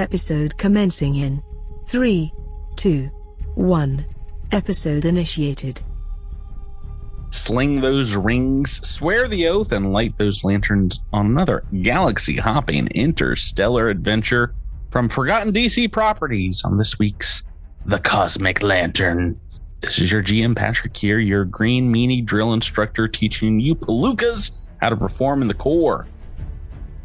Episode commencing in 3, 2, 1. Episode initiated. Sling those rings, swear the oath, and light those lanterns on another galaxy-hopping interstellar adventure from Forgotten DC Properties on this week's The Cosmic Lantern. This is your GM Patrick here, your green meanie drill instructor teaching you palookas how to perform in the core.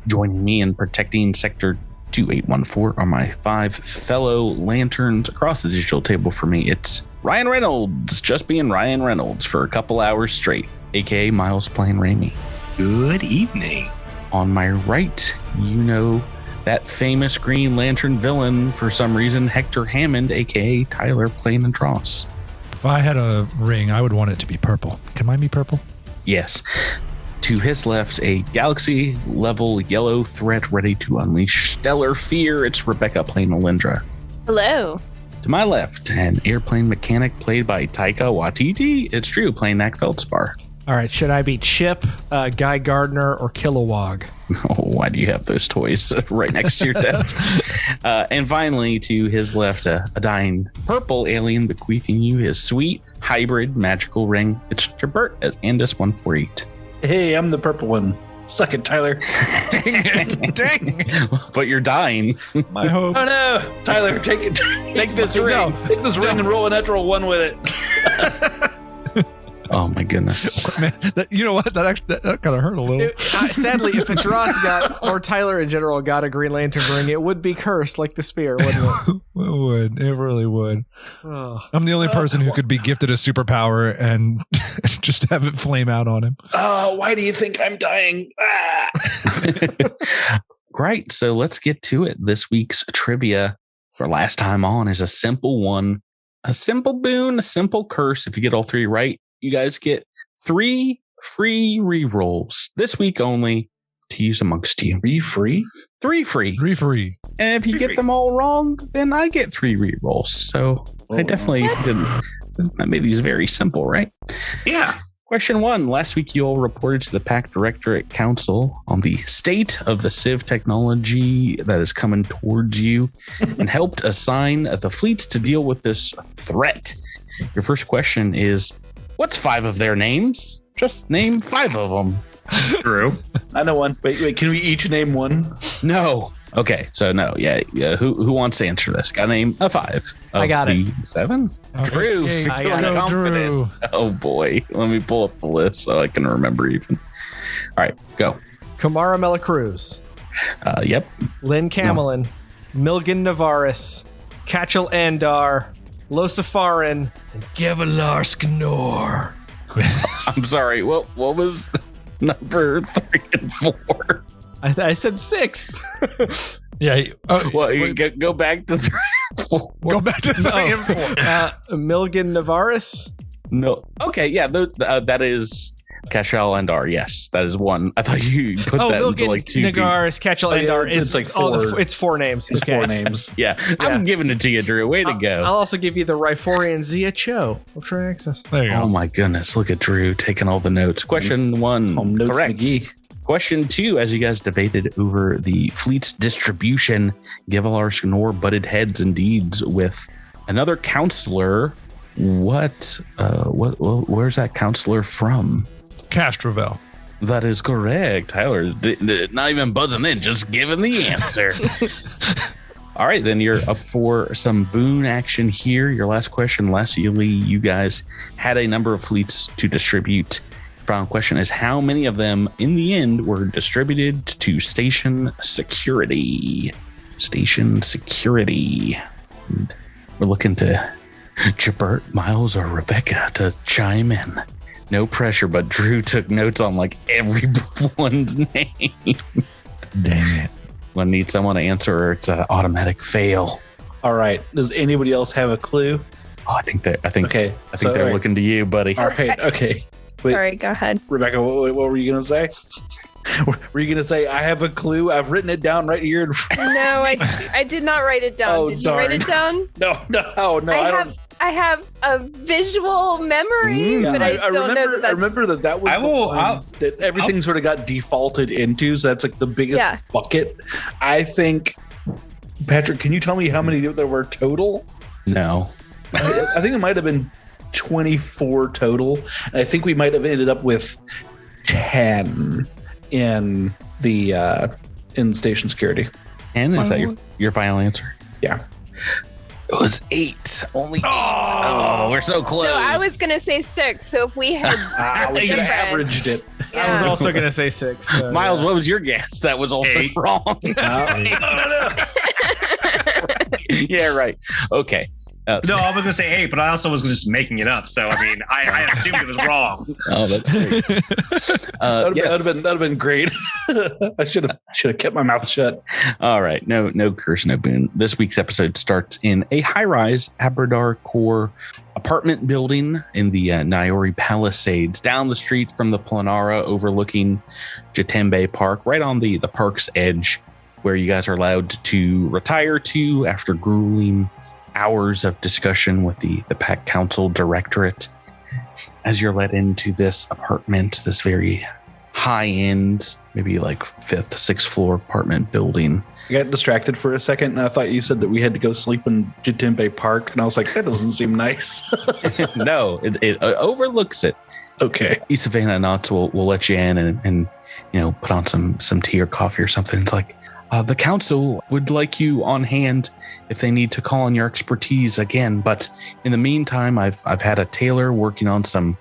Joining me in protecting Sector 2814 are my 5 fellow lanterns across the digital table. For me, it's Ryan Reynolds, just being Ryan Reynolds for a couple hours straight, aka Myles playing Rami. Good evening. On my right, you know that famous Green Lantern villain for some reason, Hector Hammond, aka Tyler playing Edrass. If I had a ring, I would want it to be purple. Can mine be purple? Yes. To his left, a galaxy-level yellow threat ready to unleash stellar fear. It's Rebecca playing Alyndra. Hello. To my left, an airplane mechanic played by Taika Waititi. It's Drew playing Gnak Feldspar. All right, should I be Chip, Guy Gardner, or Kilowog? Oh, why do you have those toys right next to your desk? And finally, to his left, a dying purple alien bequeathing you his sweet hybrid magical ring. It's Gibert as Andis 148. Hey, I'm the purple one. Suck it, Tyler. Dang. But you're dying. My hopes. Oh no, Tyler, take it. Take this ring. No, take this ring and roll a natural 1 with it. Oh my goodness. Man, you know what? That kind of hurt a little. Sadly, if Edrass got, or Tyler in general got a Green Lantern ring, it would be cursed like the spear, wouldn't it? It would. It really would. Oh. I'm the only person who could be gifted a superpower and just have it flame out on him. Why do you think I'm dying? Great. So let's get to it. This week's trivia for last time on is a simple one. A simple boon, a simple curse. If you get all 3 right, you guys get 3 free rerolls this week only to use amongst you. 3 free? 3 free. 3 free. And if you get them all wrong, then I get 3 rerolls. So I definitely didn't. I made these very simple, right? Yeah. Question 1. Last week, you all reported to the Pack Directorate Council on the state of the Civ technology that is coming towards you and helped assign the fleets to deal with this threat. Your first question is, what's 5 of their names? Just name 5 of them. True. I know one. Wait, can we each name one? No. Okay, so no. Yeah. Who wants to answer this? Got to name a 5. I got it. 7? Okay. Drew, I feeling got it. confident. Drew. Oh boy. Let me pull up the list so I can remember even. All right, go. Kamara Melacruz, Yep. Lynn Camelin, Milgan Navaris, Kachel Andar, Losafarin, and Gevalar Sknor. I'm sorry. What was number 3 and 4? I said 6. Yeah. Well, you go back to 3 and 4. Go back to 3 and 4. Milgan Navaris. No. Okay. Yeah. That is Kachel Andar. Yes, that is 1. I thought you put that into Milgan like 2. Nagaris, Kachel Andar. It's like 4. It's 4 names. It's okay. 4 names. Yeah. I'm giving it to you, Drew. Way to go. I'll also give you the Riforian Zia Cho of True Access. There you Oh go. my goodness. Look at Drew taking all the notes. Question 1. Home notes, Correct. McGee. Question 2, as you guys debated over the fleet's distribution, Gevalar Sknor butted heads indeed with another counselor. Where's that counselor from? Castrovel. That is correct. Tyler, not even buzzing in, just giving the answer. All right, then you're up for some boon action here. Your last question, lastly, you guys had a number of fleets to distribute. Final question is, how many of them in the end were distributed to station security? Station security. And we're looking to Gibert, Myles, or Rebecca to chime in. No pressure, but Drew took notes on like everyone's name. Dang it. When I need someone to answer, or it's an automatic fail. All right. Does anybody else have a clue? Oh, I think Okay. they're looking to you, buddy. All right. Okay. Wait, Sorry, go ahead. Rebecca, what were you going to say? Were you going to say, I have a clue? I've written it down right here. No, I did not write it down. Oh, did you write darn. it down? No. I have a visual memory, but I don't know that that's... I remember that was the one that everything sort of got defaulted into. So that's like the biggest bucket. I think Patrick, can you tell me how many there were total? No. I think it might have been 24 total. And I think we might have ended up with 10 in the in station security. 10? Is that your final answer? Yeah. It was 8. Only 8. Oh, we're so close. So I was going to say 6. So if we had we should have averaged it. I was also going to say 6. So, Myles, what was your guess? That was also 8. wrong. Yeah, right. Okay. No, I was going to say 8, but I also was just making it up. So, I mean, I assumed it was wrong. Oh, that's great. That'd have been great. I should have kept my mouth shut. All right. No curse, no boon. This week's episode starts in a high-rise Aberdar core apartment building in the Nyori Palisades, down the street from the Planara, overlooking Jatembe Park, right on the park's edge, where you guys are allowed to retire to after grueling hours of discussion with the Pack Council Directorate. As you're led into this apartment, this very high-end, maybe like 5th, 6th floor apartment building. I got distracted for a second, and I thought you said that we had to go sleep in Jatembe Park, and I was like, that doesn't seem nice. No, it overlooks it. Okay. Isavana Knots will let you in and put on some tea or coffee or something. It's like, the council would like you on hand if they need to call on your expertise again. But in the meantime, I've had a tailor working on some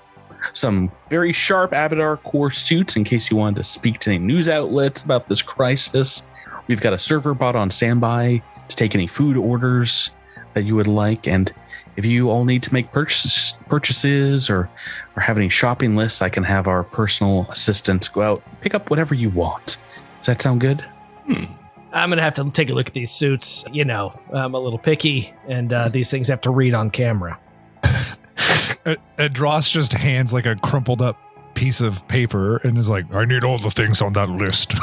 very sharp Aberdar core suits in case you wanted to speak to any news outlets about this crisis. We've got a server bot on standby to take any food orders that you would like. And if you all need to make purchases or have any shopping lists, I can have our personal assistants go out and pick up whatever you want. Does that sound good? I'm going to have to take a look at these suits. I'm a little picky, and these things have to read on camera. Edrass just hands like a crumpled up piece of paper and is like, I need all the things on that list.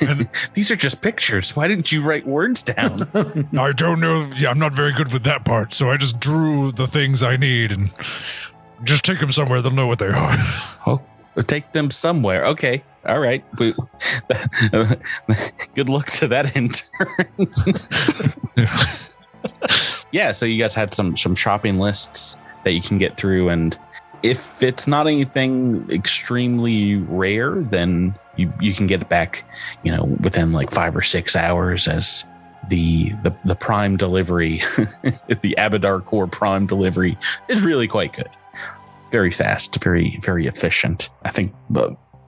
And these are just pictures. Why didn't you write words down? I don't know. Yeah, I'm not very good with that part, so I just drew the things I need and just take them somewhere. They'll know what they are. Oh, take them somewhere. Okay. All right. Good luck to that intern. Yeah, so you guys had some shopping lists that you can get through, and if it's not anything extremely rare, then you can get it back, within like 5 or 6 hours, as the prime delivery, the Aberdar core prime delivery is really quite good. Very fast, very, very efficient. I think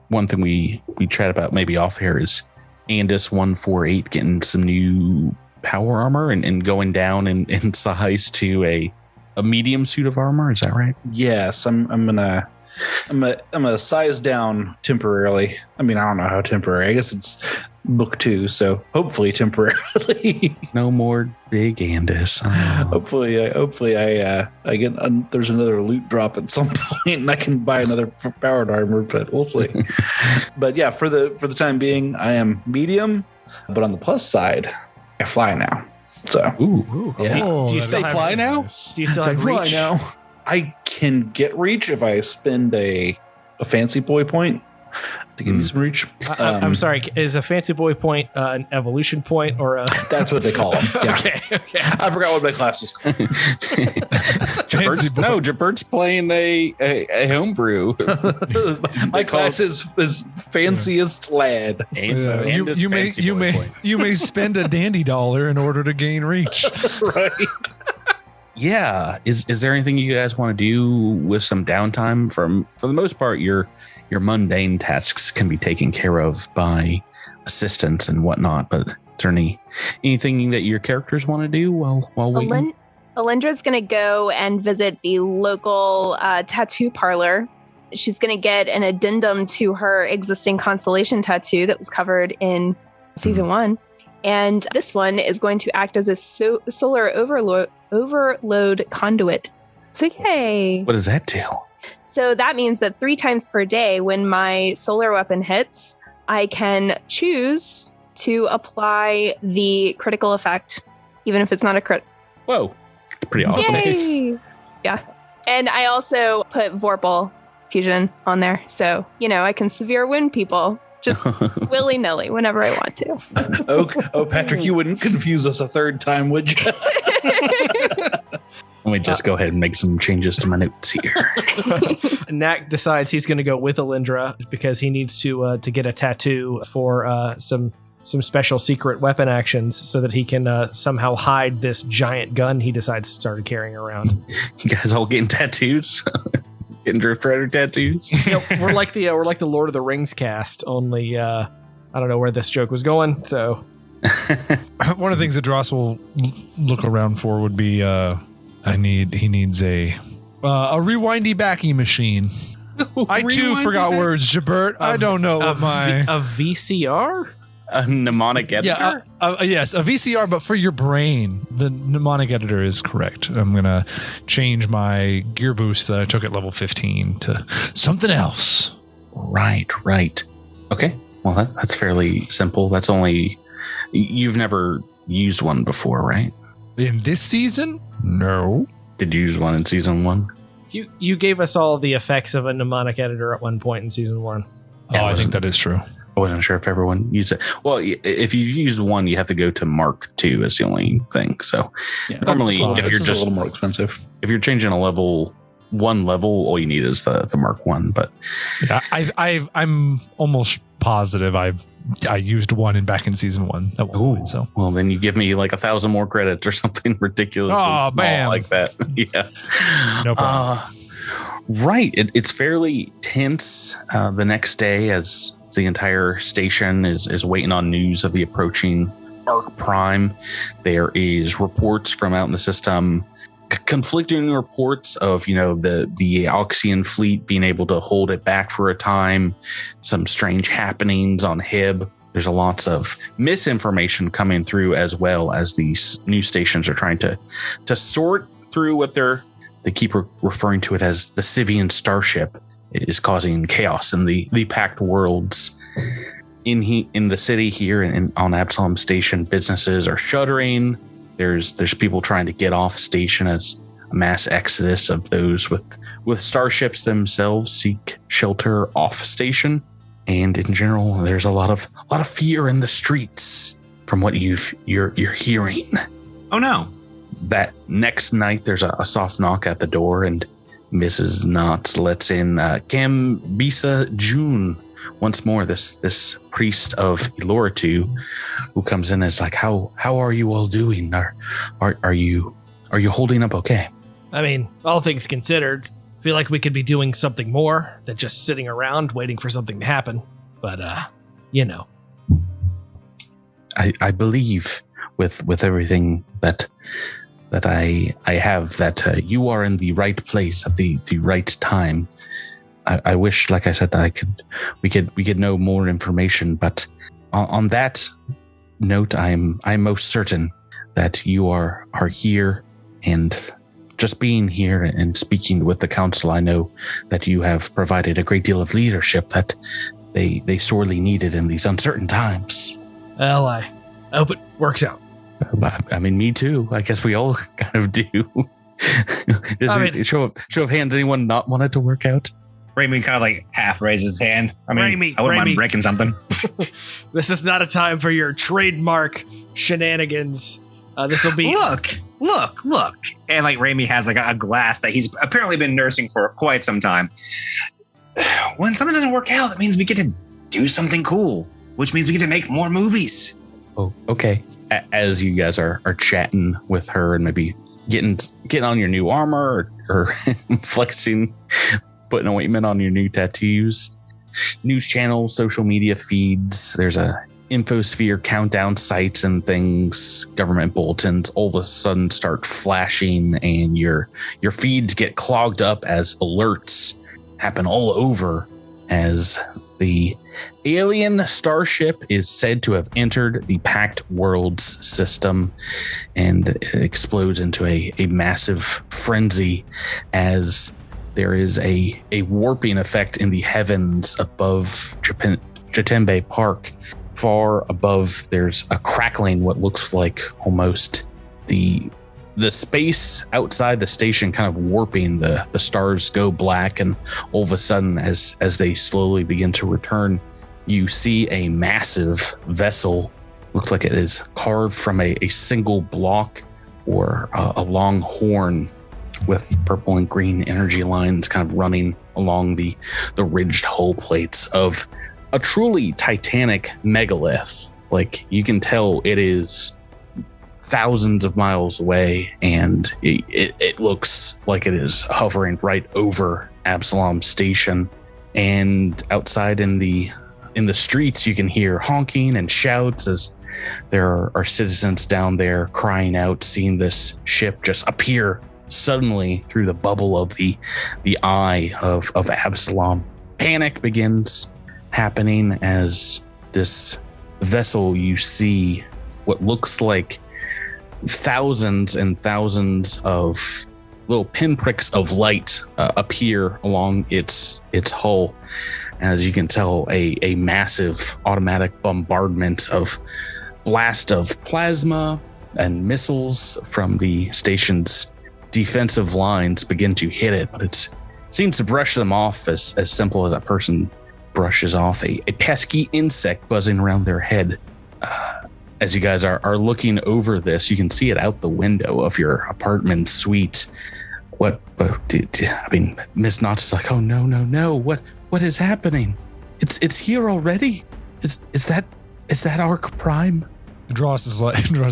one thing we chat about maybe off here is Andis 148 getting some new power armor and going down in size to a medium suit of armor. Is that right? Yes, I'm gonna size down temporarily. I mean, I don't know how temporary. I guess it's book 2, so hopefully temporarily. No more big Andis. Oh. Hopefully I get there's another loot drop at some point and I can buy another powered armor, but we'll see. But yeah, for the time being, I am medium, but on the plus side, I fly now. So Yeah. Do you still fly now? Do you still have reach? now? I can get reach if I spend a fancy boy point to give me some reach. I'm sorry. Is a fancy boy point an evolution point or a? That's what they call them. Yeah. Okay. I forgot what my class was called. Gibert's playing a homebrew. My class is fanciest lad. You may spend a dandy dollar in order to gain reach. Right. Yeah. Is there anything you guys want to do with some downtime? For the most part, your mundane tasks can be taken care of by assistants and whatnot, but is there anything that your characters want to do while waiting? Alyndra's going to go and visit the local tattoo parlor. She's going to get an addendum to her existing constellation tattoo that was covered in season 1. And this one is going to act as a solar overload conduit. So yay. What does that do? So that means that 3 times per day, when my solar weapon hits, I can choose to apply the critical effect, even if it's not a crit. Whoa. That's pretty awesome. Yay! Yeah. And I also put Vorpal fusion on there. So, I can severe wound people Just willy-nilly whenever I want to. Oh, Patrick, you wouldn't confuse us a third time, would you? Let me just go ahead and make some changes to my notes here. Gnak decides he's going to go with Alyndra because he needs to get a tattoo for some special secret weapon actions so that he can somehow hide this giant gun he decides to start carrying around. You guys all getting tattoos? Getting Drift Rider tattoos? We're like the Lord of the Rings cast, only I don't know where this joke was going, so... One of the things that Dross will look around for would be he needs a rewindy backing machine. I too forgot words, Gibert. I don't know what a VCR? A mnemonic editor? Yeah, yes, a VCR, but for your brain. The mnemonic editor is correct. I'm going to change my gear boost that I took at level 15 to something else. Right. Okay, well, that's fairly simple. That's only... You've never used one before, right? In this season? No. Did you use one in season 1? You gave us all the effects of a mnemonic editor at one point in season 1. Yeah, I think that is true. I wasn't sure if everyone used it. Well, if you used one, you have to go to Mark 2 as the only thing. So normally, if you're just a little more expensive, if you're changing a level, all you need is the Mark 1. But I'm almost positive I used one back in season 1 at one point. So well, then you give me like 1,000 more credits or something ridiculously small like that. Yeah, no problem. Right, it's fairly tense the next day as the entire station is waiting on news of the approaching Ark Prime. There is reports from out in the system, conflicting reports of, the Alxian fleet being able to hold it back for a time, some strange happenings on Hib. There's lots of misinformation coming through, as well as these news stations are trying to sort through what they keep referring to it as the Sivian starship is causing chaos in the packed worlds. In the city here and on Absalom Station, businesses are shuttering. There's people trying to get off station as a mass exodus of those with starships themselves seek shelter off station. And in general, there's a lot of fear in the streets from what you're hearing. Oh no! That next night, there's a soft knock at the door, and Mrs. Knotts lets in Kambisa June once more. This priest of Eloratu, who comes in as like, how are you all doing? Are you holding up okay? I mean, all things considered, I feel like we could be doing something more than just sitting around waiting for something to happen. But I believe with everything that I have, that you are in the right place at the right time. I wish, like I said, that we could know more information. But on that note, I'm most certain that you are here, and just being here and speaking with the council, I know that you have provided a great deal of leadership that they sorely needed in these uncertain times. Well, I hope it works out. I mean, me too. I guess we all kind of do. Show of hands, anyone not want it to work out? Rami kind of like half raises his hand. I mean, I wouldn't mind breaking something. This is not a time for your trademark shenanigans. This will be... Look. And like Rami has like a glass that he's apparently been nursing for quite some time. When something doesn't work out, that means we get to do something cool, which means we get to make more movies. Oh, okay. As you guys are chatting with her and maybe getting on your new armor or flexing, putting ointment on your new tattoos, news channels, social media feeds, there's a infosphere countdown sites and things, government bulletins all of a sudden start flashing, and your feeds get clogged up as alerts happen all over as the alien starship is said to have entered the Packed Worlds system, and it explodes into a massive frenzy as there is a warping effect in the heavens above Jatembe Park. Far above, there's a crackling, what looks like almost the space outside the station kind of warping. The stars go black, and all of a sudden, as they slowly begin to return, you see a massive vessel. Looks like it is carved from a single block or a long horn with purple and green energy lines kind of running along the ridged hull plates of a truly titanic megalith. Like, you can tell it is thousands of miles away, and it looks like it is hovering right over Absalom Station. And outside in the streets, you can hear honking and shouts as there are citizens down there crying out, seeing this ship just appear suddenly through the bubble of the eye of Absalom. Panic begins happening as this vessel, you see what looks like thousands and thousands of little pinpricks of light appear along its hull. As you can tell, a massive automatic bombardment of blast of plasma and missiles from the station's defensive lines begin to hit it, but it seems to brush them off as simple as a person brushes off a pesky insect buzzing around their head. As you guys are looking over this, you can see it out the window of your apartment suite. Miss Knotts is like, oh no, what is happening? It's here already? Is that Arc Prime? Edrass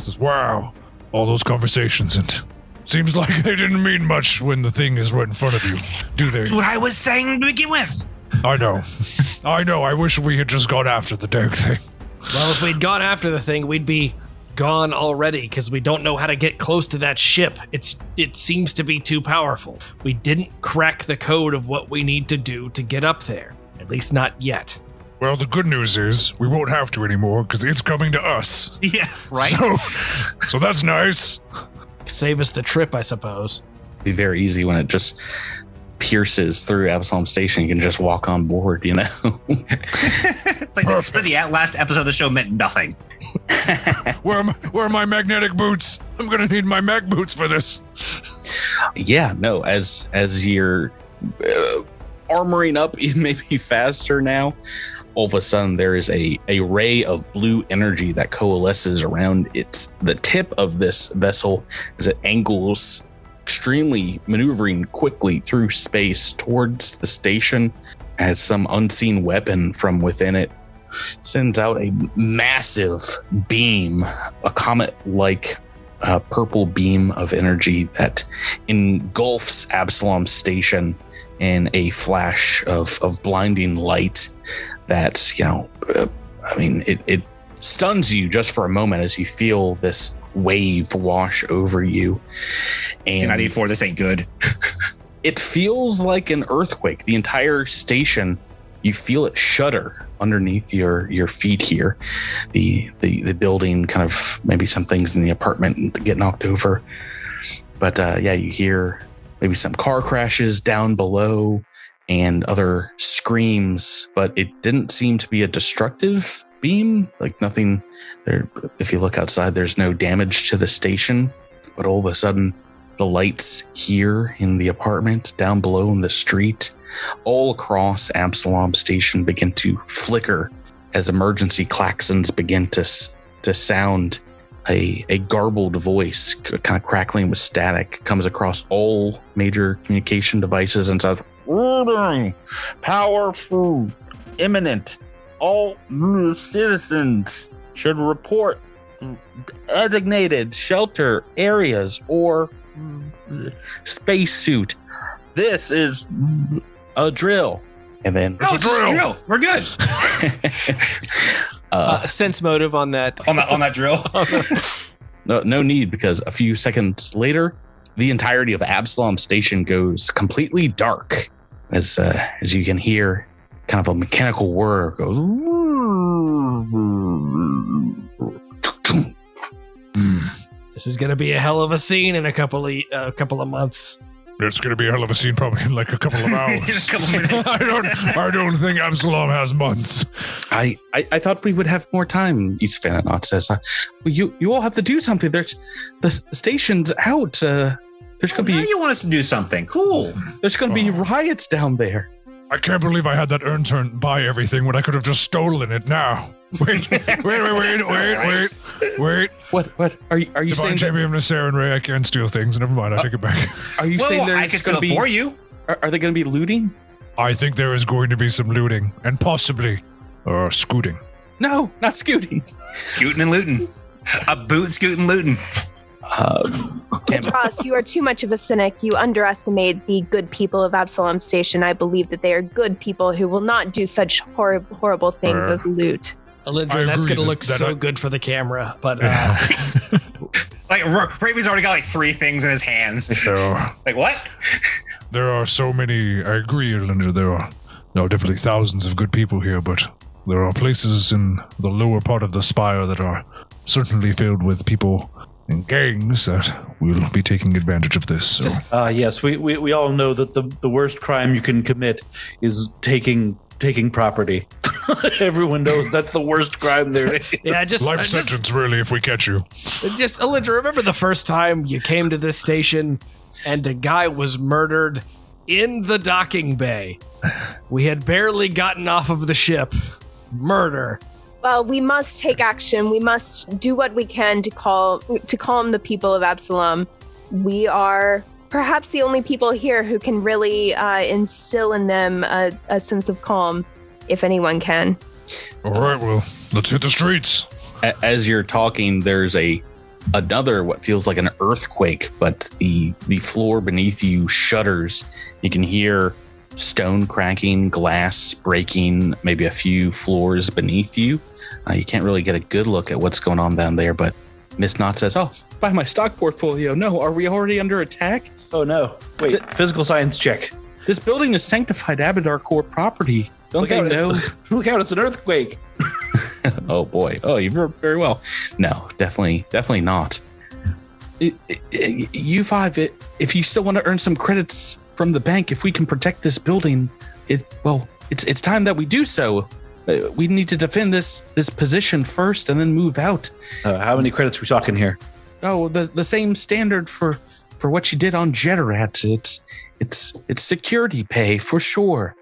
is wow, all those conversations, and seems like they didn't mean much when the thing is right in front of you, do they? That's what I was saying to begin with. I know. I wish we had just gone after the dark thing. Well, if we'd gone after the thing, we'd be gone already, because we don't know how to get close to that ship. It seems to be too powerful. We didn't crack the code of what we need to do to get up there. At least not yet. Well, the good news is we won't have to anymore, because it's coming to us. Yeah, right? So that's nice. Save us the trip, I suppose. It'd be very easy when it just pierces through Absalom Station. You can just walk on board, you know? It's like the last episode of the show meant nothing. Where are my magnetic boots? I'm going to need my mag boots for this. Yeah, no, as you're armoring up maybe faster now, all of a sudden there is a ray of blue energy that coalesces around the tip of this vessel as it angles extremely, maneuvering quickly through space towards the station, as some unseen weapon from within it sends out a massive beam, a comet-like purple beam of energy that engulfs Absalom Station in a flash of blinding light that, it stuns you just for a moment as you feel this wave wash over you. And C94, this ain't good. It feels like an earthquake. The entire station, you feel it shudder underneath your feet here. The building, kind of maybe some things in the apartment get knocked over. But you hear maybe some car crashes down below and other screams, but it didn't seem to be a destructive beam. Like nothing there. If you look outside, there's no damage to the station, but all of a sudden the lights here in the apartment, down below in the street, all across Absalom Station begin to flicker as emergency klaxons begin to sound. A garbled voice, kind of crackling with static, comes across all major communication devices and says, "Warning! Powerful, imminent. All citizens should report designated shelter areas or spacesuit. This is a drill." And then it's a drill. We're good. Sense motive on that. on that drill. No need, because a few seconds later, the entirety of Absalom Station goes completely dark as you can hear kind of a mechanical whir goes. This is going to be a hell of a scene in a couple of months. It's going to be a hell of a scene probably in like a couple of hours. Just a couple minutes. I don't think Absalom has months. I thought we would have more time, Ysoki says. You all have to do something. There's the station's out. There's going to be. Now you want us to do something cool. There's going to be riots down there. I can't believe I had that urn turn buy everything when I could have just stolen it now. Wait. What? Are you Divine saying Champion of Nasser and Ray, I can't steal things. Never mind, I take it back. Are you saying I can steal for you. Are they going to be looting? I think there is going to be some looting and possibly scooting. No, not scooting. Scooting and looting. A boot scooting looting. Ross, you are too much of a cynic. You underestimate the good people of Absalom Station. I believe that they are good people who will not do such horrible things as loot. Alyndra, that's going to look so good for the camera. But like Ravy's already got like 3 things in his hands. Like what? There are so many. I agree, Alyndra. There are definitely thousands of good people here, but there are places in the lower part of the spire that are certainly filled with people and gangs that will be taking advantage of this. So. Yes, we all know that the worst crime you can commit is taking property. Everyone knows that's the worst crime there is. Yeah, life sentence, really, if we catch you. Just, Alyndra, remember the first time you came to this station and a guy was murdered in the docking bay? We had barely gotten off of the ship. Murder. Well, we must take action. We must do what we can to calm the people of Absalom. We are perhaps the only people here who can really instill in them a sense of calm, if anyone can. All right, well, let's hit the streets. As you're talking, there's another what feels like an earthquake, but the floor beneath you shudders. You can hear stone cracking, glass breaking, maybe a few floors beneath you. You can't really get a good look at what's going on down there, but Miss Knott says, "Oh, by my stock portfolio. No, are we already under attack? Oh no! Wait, physical science check. This building is sanctified Abadar Corp property. Don't they know? Look out! It's an earthquake." Oh boy! Oh, you heard very well. No, definitely not. You five, if you still want to earn some credits from the bank, if we can protect this building, it's time that we do so. We need to defend this position first, and then move out. How many credits are we talking here? Oh, the same standard for what you did on Jetterat. It's security pay for sure.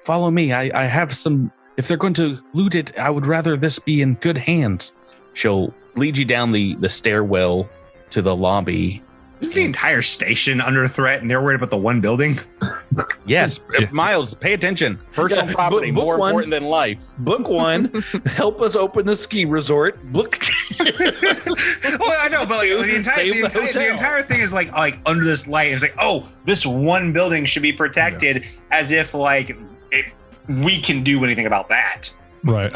Follow me. I have some. If they're going to loot it, I would rather this be in good hands. She'll lead you down the stairwell to the lobby. Isn't the entire station under threat, and they're worried about the one building? Yes, Myles, pay attention. Personal property, book more one, important than life. Book 1, help us open the ski resort. Book 2. Well, I know, but like, the entire thing is like under this light. It's like, oh, this one building should be protected, as if like we can do anything about that. Right.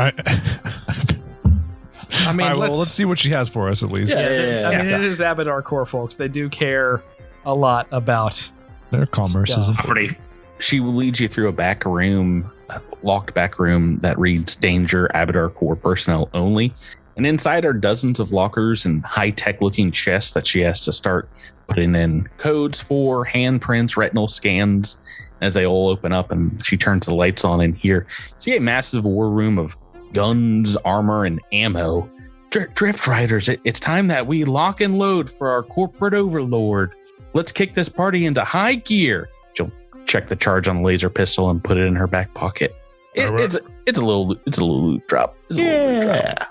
I mean, right, let's see what she has for us at least. Yeah. I mean, it is Abadar Core, folks. They do care a lot about their commerce. Is property. She will lead you through a back room, a locked back room that reads "Danger, Abadar Core personnel only." And inside are dozens of lockers and high-tech looking chests that she has to start putting in codes for, handprints, retinal scans. As they all open up, and she turns the lights on in here, see a massive war room of guns, armor, and ammo. Drift Riders, it's time that we lock and load for our corporate overlord. Let's kick this party into high gear. She'll check the charge on the laser pistol and put it in her back pocket. It's a little loot drop. I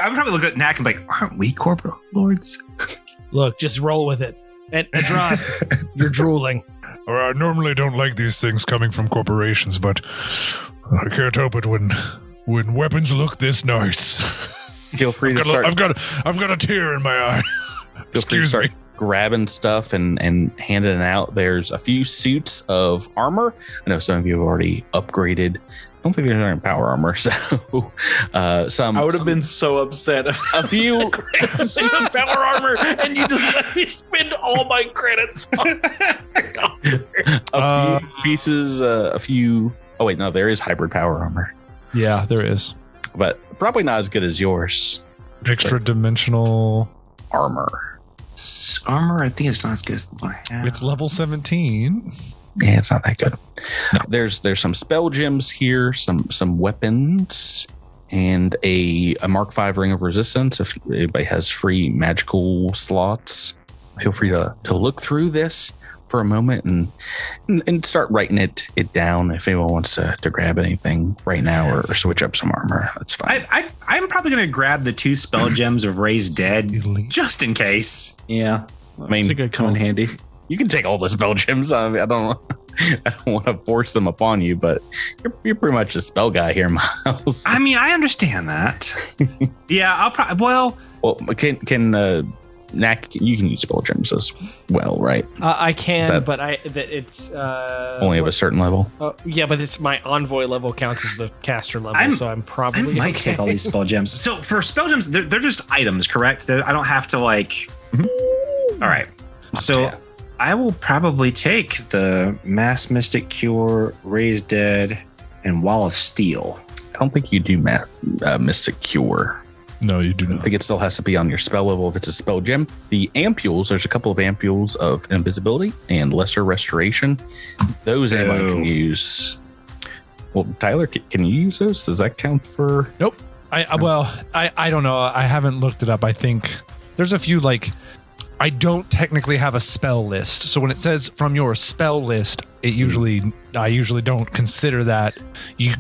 would probably look at Gnak and be like, aren't we corporate overlords? Look, just roll with it. And Edrass, you're drooling. I normally don't like these things coming from corporations, but I can't help it when weapons look this nice. Feel free to start. I've got a tear in my eye. Excuse me. Grabbing stuff and handing it out. There's a few suits of armor. I know some of you have already upgraded. I don't think there's any power armor, so some. I would have been so upset. A few suit of power armor, and you just let me spend all my credits. A few pieces. A few. Oh wait, no, there is hybrid power armor. Yeah, there is, but probably not as good as yours. Extra dimensional armor. Armor, I think it's not as good as the one I have. It's level 17. Yeah, it's not that good. No. There's some spell gems here, some weapons, and a Mark V Ring of Resistance. If anybody has free magical slots, feel free to look through this. for a moment and start writing it down. If anyone wants to grab anything right now or switch up some armor, that's fine. I'm probably going to grab the 2 spell gems of Raise Dead just in case. Yeah. I mean, it's a good come in handy. You can take all the spell gems. I mean, I don't want to force them upon you, but you're pretty much a spell guy here, Myles. I mean, I understand that. Yeah, I'll probably. Well, can Gnak, you can use spell gems as well, right? I can, but it's only of a certain level. Yeah, but it's my envoy level counts as the caster level, so I'm probably. I might take all these spell gems. So for spell gems, they're just items, correct? I don't have to like. Mm-hmm. All right, so I will probably take the Mass Mystic Cure, Raise Dead, and Wall of Steel. I don't think you do Mystic Cure. No, you do not. I think it still has to be on your spell level if it's a spell gem. The ampules, there's a couple of ampules of invisibility and lesser restoration. Those anyone can use. Well, Tyler, can you use those? Does that count for? Nope. I don't know. I haven't looked it up. I think there's a few I don't technically have a spell list. So when it says from your spell list, I usually don't consider that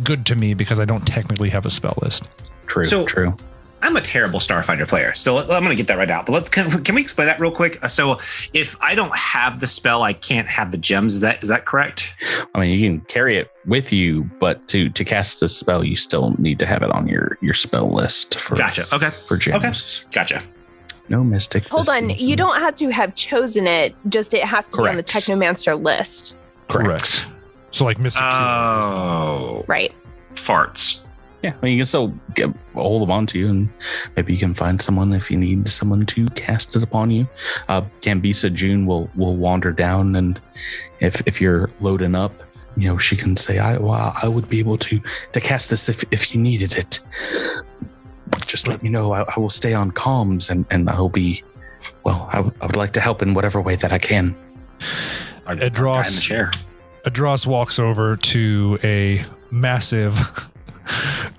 good to me because I don't technically have a spell list. True. I'm a terrible Starfinder player, so I'm going to get that right out. But can we explain that real quick? So if I don't have the spell, I can't have the gems. Is that correct? I mean, you can carry it with you, but to cast the spell, you still need to have it on your spell list. Gotcha. Okay. For gems. Okay. Gotcha. No mystic. Hold on. You don't have to have chosen it. Just it has to be on the Technomancer list. Correct. So like mystic. Oh. Right. Farts. Yeah, I mean, you can still hold them onto you, and maybe you can find someone if you need someone to cast it upon you. Gambisa June will wander down, and if you're loading up, she can say, I would be able to cast this if you needed it. Just let me know. I will stay on comms, and I'll be, I would like to help in whatever way that I can. Edrass walks over to a massive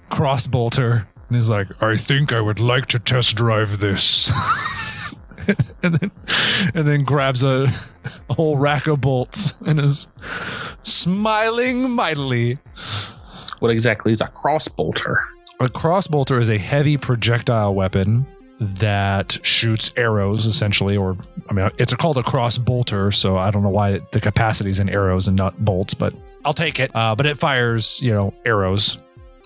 cross-bolter and is like, I think I would like to test drive this. and then grabs a whole rack of bolts and is smiling mightily. What exactly is a cross-bolter? A cross-bolter is a heavy projectile weapon that shoots arrows, essentially, it's called a cross-bolter, so I don't know why the capacity's in arrows and not bolts, but I'll take it. But it fires, arrows.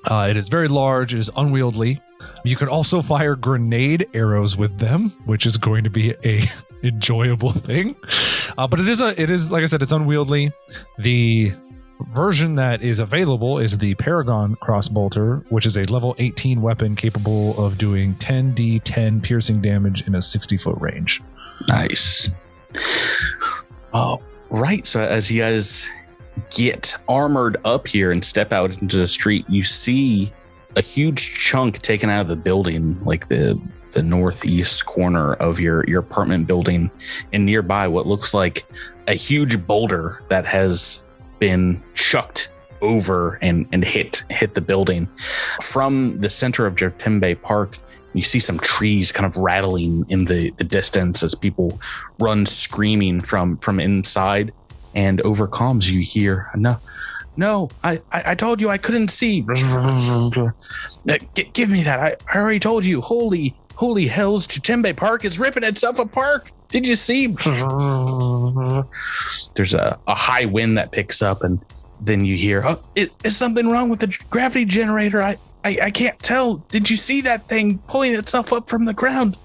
It is very large. It is unwieldy. You can also fire grenade arrows with them, which is going to be a enjoyable thing. But it is like I said, it's unwieldy. The version that is available is the Paragon Crossbolter, which is a level 18 weapon capable of doing 10d10 piercing damage in a 60-foot range. Nice. Oh, right. So as you guys get armored up here and step out into the street, you see a huge chunk taken out of the building, like the northeast corner of your apartment building, and nearby what looks like a huge boulder that has been chucked over and hit the building. From the center of Jatembe Park, you see some trees kind of rattling in the distance as people run screaming from inside. And over comms, you hear, no, I told you I couldn't see. Give me that. I already told you. Holy hells, Jatembe Park is ripping itself apart. Did you see? There's a high wind that picks up, and then you hear, is something wrong with the gravity generator? I can't tell. Did you see that thing pulling itself up from the ground?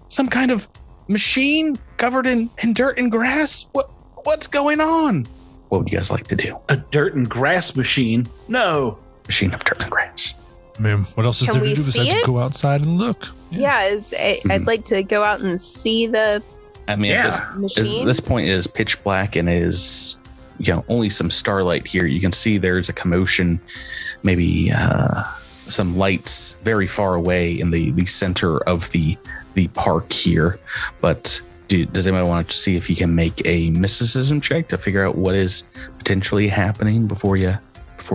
Some kind of machine covered in dirt and grass? What's going on? What would you guys like to do? A dirt and grass machine? No. Machine of dirt and grass. Man, what else is there to do besides go outside and look? I'd like to go out and see the machine. At this point, it is pitch black and is only some starlight here. You can see there's a commotion, maybe some lights very far away in the center of the park here, but does anybody want to see if you can make a mysticism check to figure out what is potentially happening before you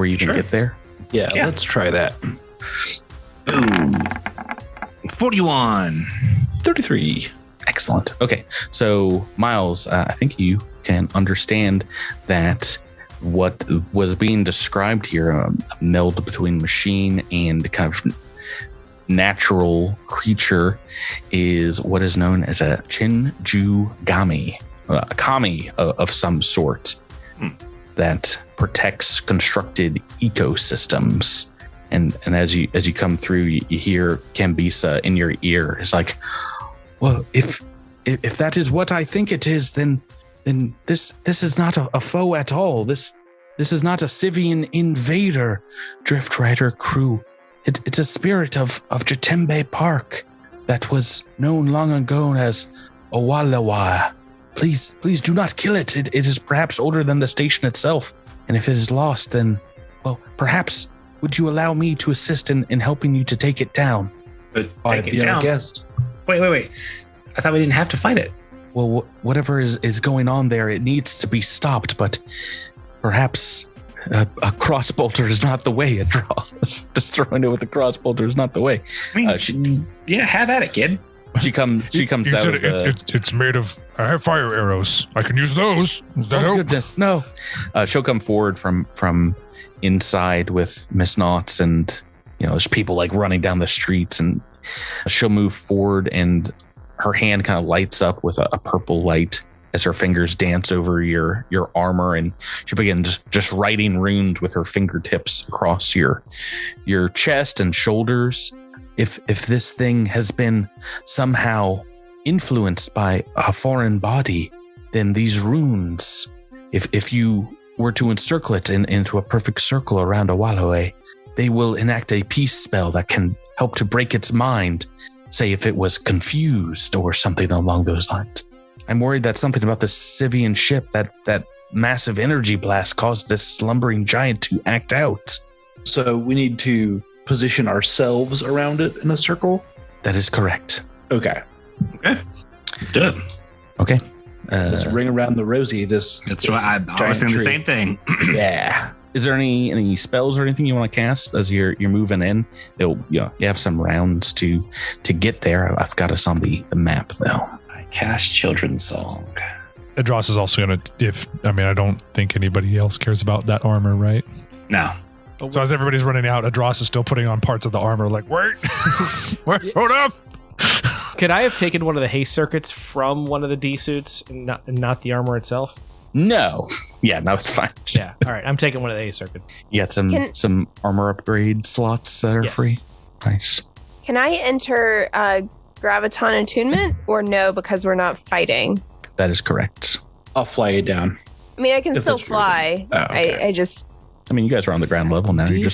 even get there? Yeah, let's try that. Boom. 41. 33. Excellent. Okay, so Myles, I think you can understand that what was being described here, a meld between machine and kind of natural creature, is what is known as a Chinjugami, a kami of some sort that protects constructed ecosystems. And as you come through, you hear Kambisa in your ear. It's like, well, if that is what I think it is, then this is not a foe at all. This is not a Sivian invader, Drift Rider crew. It's a spirit of Jatembe Park that was known long ago as Owalawa. Please do not kill it. It is perhaps older than the station itself. And if it is lost, then, well, perhaps would you allow me to assist in helping you to take it down? But I'd be our guest. Wait. I thought we didn't have to fight it. Well, whatever is going on there, it needs to be stopped, but perhaps a crossbolter is not the way. Destroying it with a crossbolter is not the way. I mean, have at it, kid. She comes out of it's made of, I have fire arrows. I can use those. Does that help? Goodness, no. She'll come forward from inside with Miss Knots, and there's people like running down the streets, and she'll move forward, and her hand kind of lights up with a purple light as her fingers dance over your armor, and she begins just writing runes with her fingertips across your chest and shoulders. If this thing has been somehow influenced by a foreign body, then these runes, if you were to encircle it into a perfect circle around Awaloe, they will enact a peace spell that can help to break its mind, say if it was confused or something along those lines. I'm worried that something about the Sivian ship, that massive energy blast, caused this slumbering giant to act out. So we need to position ourselves around it in a circle? That is correct. Okay. Let's do it. Okay. Let's ring around the rosy. That's right. I was thinking the same thing. Yeah. Is there any spells or anything you want to cast as you're moving in? You have some rounds to get there. I've got us on the map though. I cast Children's Song. Edrass is also going to, I don't think anybody else cares about that armor, right? No. So as everybody's running out, Edrass is still putting on parts of the armor like, wait, hold up. Could I have taken one of the haste circuits from one of the D suits and not the armor itself? No. Yeah, no, it's fine. Yeah. All right. I'm taking one of the haste circuits. You got some armor upgrade slots that are free. Nice. Can I enter Graviton Attunement or no, because we're not fighting? That is correct. I'll fly you down. I mean, I can still fly. Oh, okay. You guys are on the ground level now. You're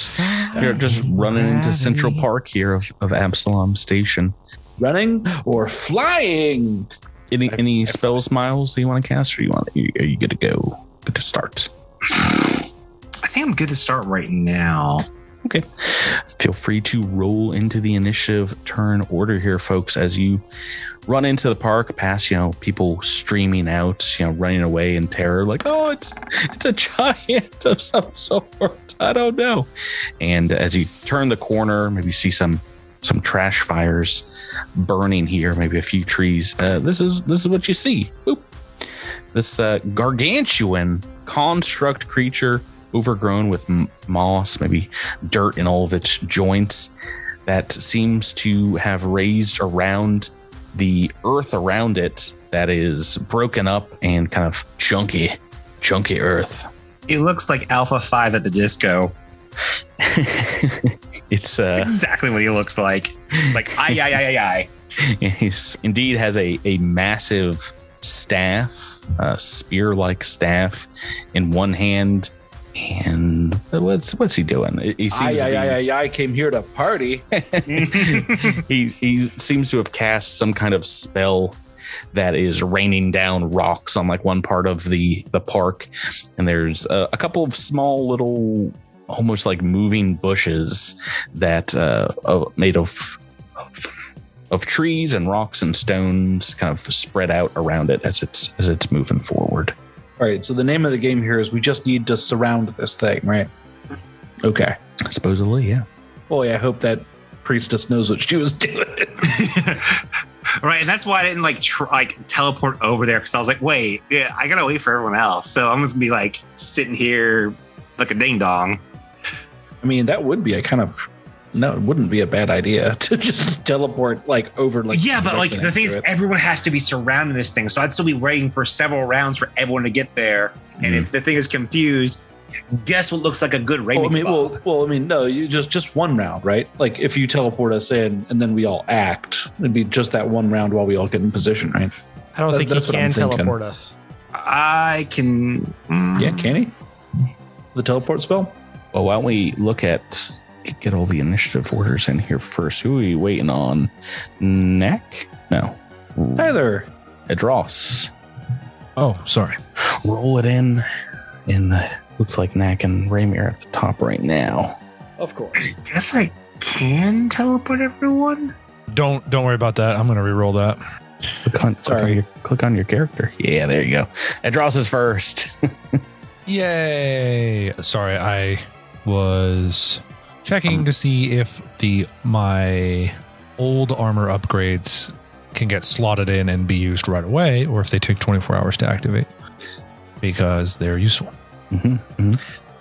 just running into Central Park here of Absalom Station. Running or flying? Any spells, Myles, that you want to cast, or are you good to go? Good to start? I think I'm good to start right now. Okay. Feel free to roll into the initiative turn order here, folks, as you run into the park past, people streaming out, running away in terror, like, oh, it's a giant of some sort. I don't know. And as you turn the corner, maybe see some trash fires burning here, maybe a few trees. This is what you see. Boop. This gargantuan construct creature, overgrown with moss, maybe dirt in all of its joints, that seems to have raised around the earth around it that is broken up and kind of chunky earth. It looks like Alpha 5 at the disco. It's That's exactly what he looks like. Like, aye. He indeed has a massive staff, a spear-like staff in one hand. And what's he doing? He seems I came here to party. he seems to have cast some kind of spell that is raining down rocks on like one part of the park, and there's a couple of small little, almost like moving bushes that made of trees and rocks and stones, kind of spread out around it as it's moving forward. All right, so the name of the game here is we just need to surround this thing, right? Okay. Supposedly, yeah. Boy, I hope that priestess knows what she was doing. Right, and that's why I didn't like teleport over there, because I was like, wait, yeah, I gotta wait for everyone else. So I'm just gonna be like sitting here like a ding dong. I mean, that would be it wouldn't be a bad idea to just teleport like over. Like, yeah, but like the thing is, everyone has to be surrounding this thing, so I'd still be waiting for several rounds for everyone to get there. And if the thing is confused, guess what looks like a good rating spot? I mean, no, you just one round, right? Like if you teleport us in and then we all act, it'd be just that one round while we all get in position, right? I don't think he can teleport us. I can. Yeah, can he? The teleport spell? Well, why don't we get all the initiative orders in here first? Who are we waiting on? Gnak? No. Tyler. Edrass. Oh, sorry. Roll it in. Looks like Gnak and Rami are at the top right now. Of course. I guess I can teleport everyone. Don't worry about that. I'm going to re-roll that. Click on your character. Yeah, there you go. Edrass is first. Yay. Sorry, I was checking to see if my old armor upgrades can get slotted in and be used right away, or if they take 24 hours to activate, because they're useful.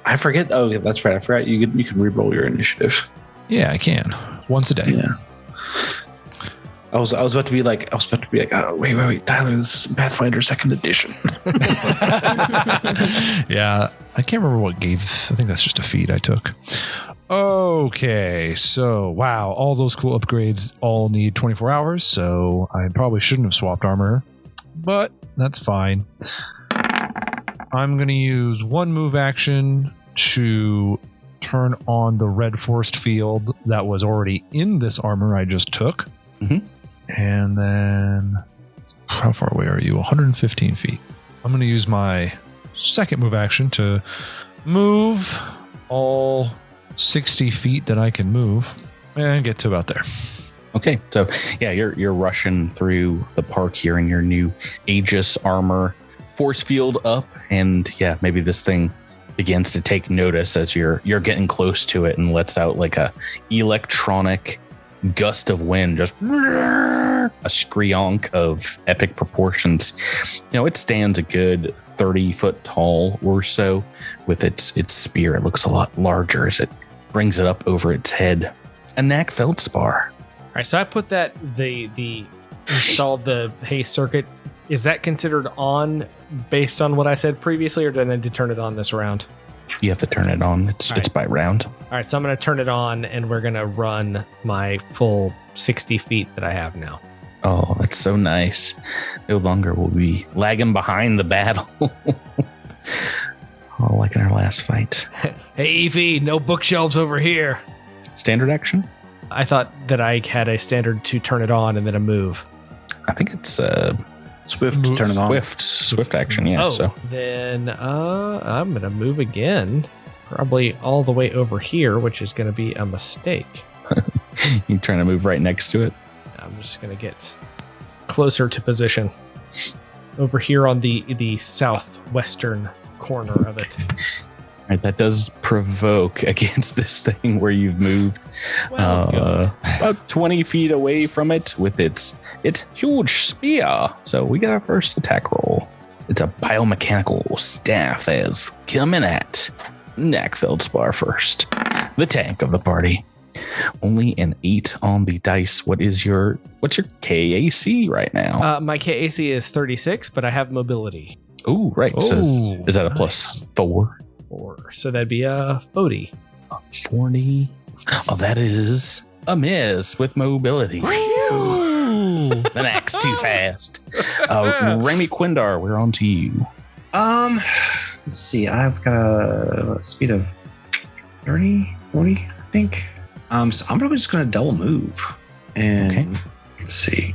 I forget. Oh, yeah, that's right. I forgot you can re-roll your initiative. Yeah, I can once a day. Yeah. I was about to be like, oh, wait, Tyler, this isn't Pathfinder 2nd edition. Yeah, I can't remember what I think that's just a feat I took. Okay, so wow, all those cool upgrades all need 24 hours, so I probably shouldn't have swapped armor, but that's fine. I'm going to use one move action to turn on the red forced field that was already in this armor I just took. And then, how far away are you? 115 feet. I'm going to use my second move action to move all 60 feet that I can move and get to about there. Okay, so yeah, you're rushing through the park here in your new Aegis armor, force field up, and yeah, maybe this thing begins to take notice as you're getting close to it and lets out like a electronic gust of wind, just a screonk of epic proportions. You know, it stands a good 30 foot tall or so with its spear. It looks a lot larger as it brings it up over its head. A Gnak Feldspar. All right, so I put that the installed the haste circuit. Is that considered on based on what I said previously, or do I need to turn it on this round? You have to turn it on. It's by round. All right, so I'm going to turn it on, and we're going to run my full 60 feet that I have now. Oh, that's so nice. No longer will we be lagging behind the battle. Oh, like in our last fight. Hey, Evie, no bookshelves over here. Standard action? I thought that I had a standard to turn it on and then a move. I think it's Swift to turn it on. Swift action, yeah. Oh, so then I'm going to move again, probably all the way over here, which is going to be a mistake. You trying to move right next to it? I'm just going to get closer to position over here on the southwestern corner of it. All right, that does provoke against this thing where you've moved about 20 feet away from it with its huge spear. So we got our first attack roll. It's a biomechanical staff as coming at Gnak Feldspar first, the tank of the party. Only an 8 on the dice. What's your KAC right now? My KAC is 36, but I have mobility. Oh, right. So is that a plus 4? So that'd be a 40. 40. Oh, that is a miss with mobility. The Gnak's too fast. Rami Quinn-Darr, we're on to you. Let's see. I've got a speed of 30, 40, I think. So I'm probably just going to double move. And let's see.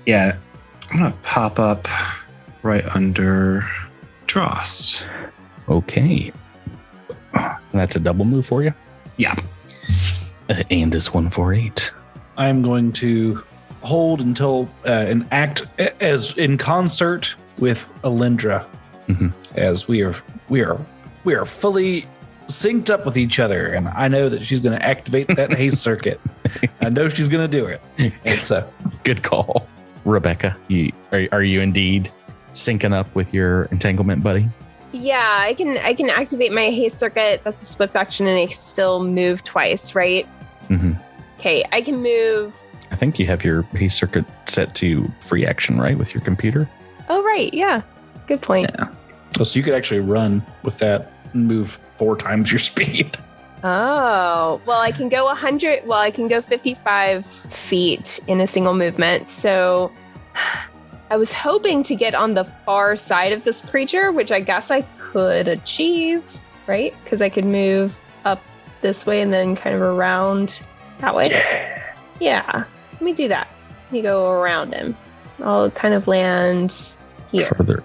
Yeah, I'm going to pop up right under Dross. Okay. That's a double move for you? Yeah. And is 148. I'm going to hold until and act as in concert with Alyndra, as we are fully synced up with each other, and I know that she's going to activate that haste circuit. I know she's going to do it. And so Good call. Rebecca, are you indeed syncing up with your entanglement buddy? Yeah, I can activate my haste circuit. That's a swift action, and I still move twice, right? Mm-hmm. Okay, I can move. I think you have your haste circuit set to free action, right, with your computer? Oh, right. Yeah. Good point. Yeah. Oh, so you could actually run with that and move 4 times your speed. Oh, well, I can go 100. Well, I can go 55 feet in a single movement. So I was hoping to get on the far side of this creature, which I guess I could achieve, right? Because I could move up this way and then kind of around that way. Yeah. Let me do that. Let me go around him. I'll kind of land here. Further,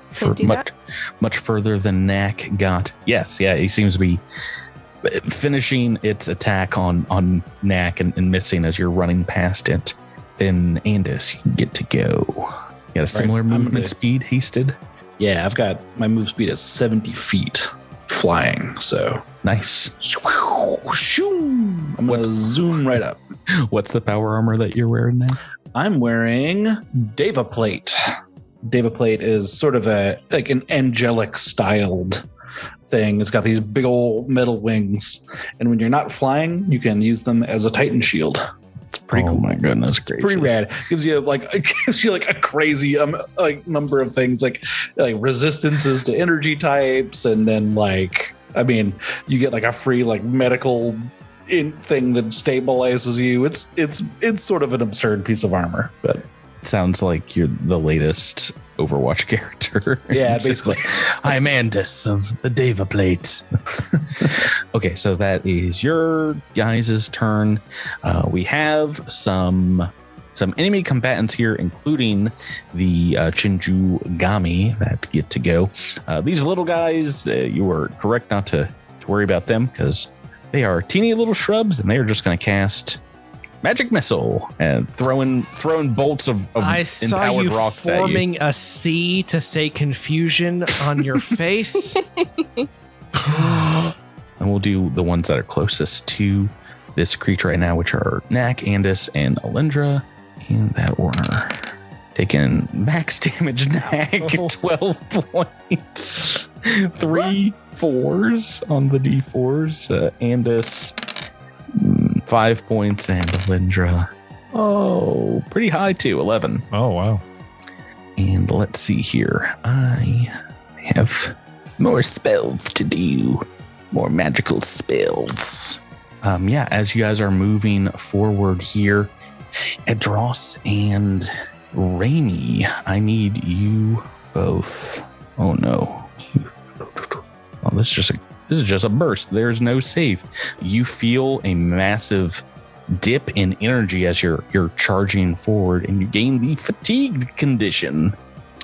much further than Gnak got. Yes, yeah, he seems to be finishing its attack on Gnak and missing as you're running past it. Then Andis, you get to go. You got a similar movement speed, hasted? Yeah, I've got my move speed at 70 feet flying, so nice. I'm going to zoom right up. What's the power armor that you're wearing now? I'm wearing Deva Plate. Deva Plate is sort of an angelic styled thing. It's got these big old metal wings, and when you're not flying, you can use them as a Titan shield. It's pretty cool. Oh my goodness gracious. Pretty rad. Gives you a crazy number of things like resistances to energy types, and then you get a free medical thing that stabilizes you. It's sort of an absurd piece of armor, but it sounds like you're the latest Overwatch character. Yeah, basically. I'm Andis of the Deva Plate. Okay, so that is your guys' turn. We have some enemy combatants here, including the Chinju Gami that get to go. These little guys, you were correct not to worry about them because they are teeny little shrubs, and they are just going to cast magic missile and throwing bolts of I saw empowered you rocks forming a C to say confusion on your face. And we'll do the ones that are closest to this creature right now, which are Gnak, Andis, and Alyndra in that order. Taking max damage, Gnak, 12 points. 3 4s on the D4s. Andis, 5 points, and Alyndra, pretty high too, 11. Oh, wow. And let's see here. I have more spells to do, more magical spells. As you guys are moving forward here, Edrass and Rami, I need you both. Oh no. Oh, this is just a burst. There's no save. You feel a massive dip in energy as you're charging forward, and you gain the fatigued condition.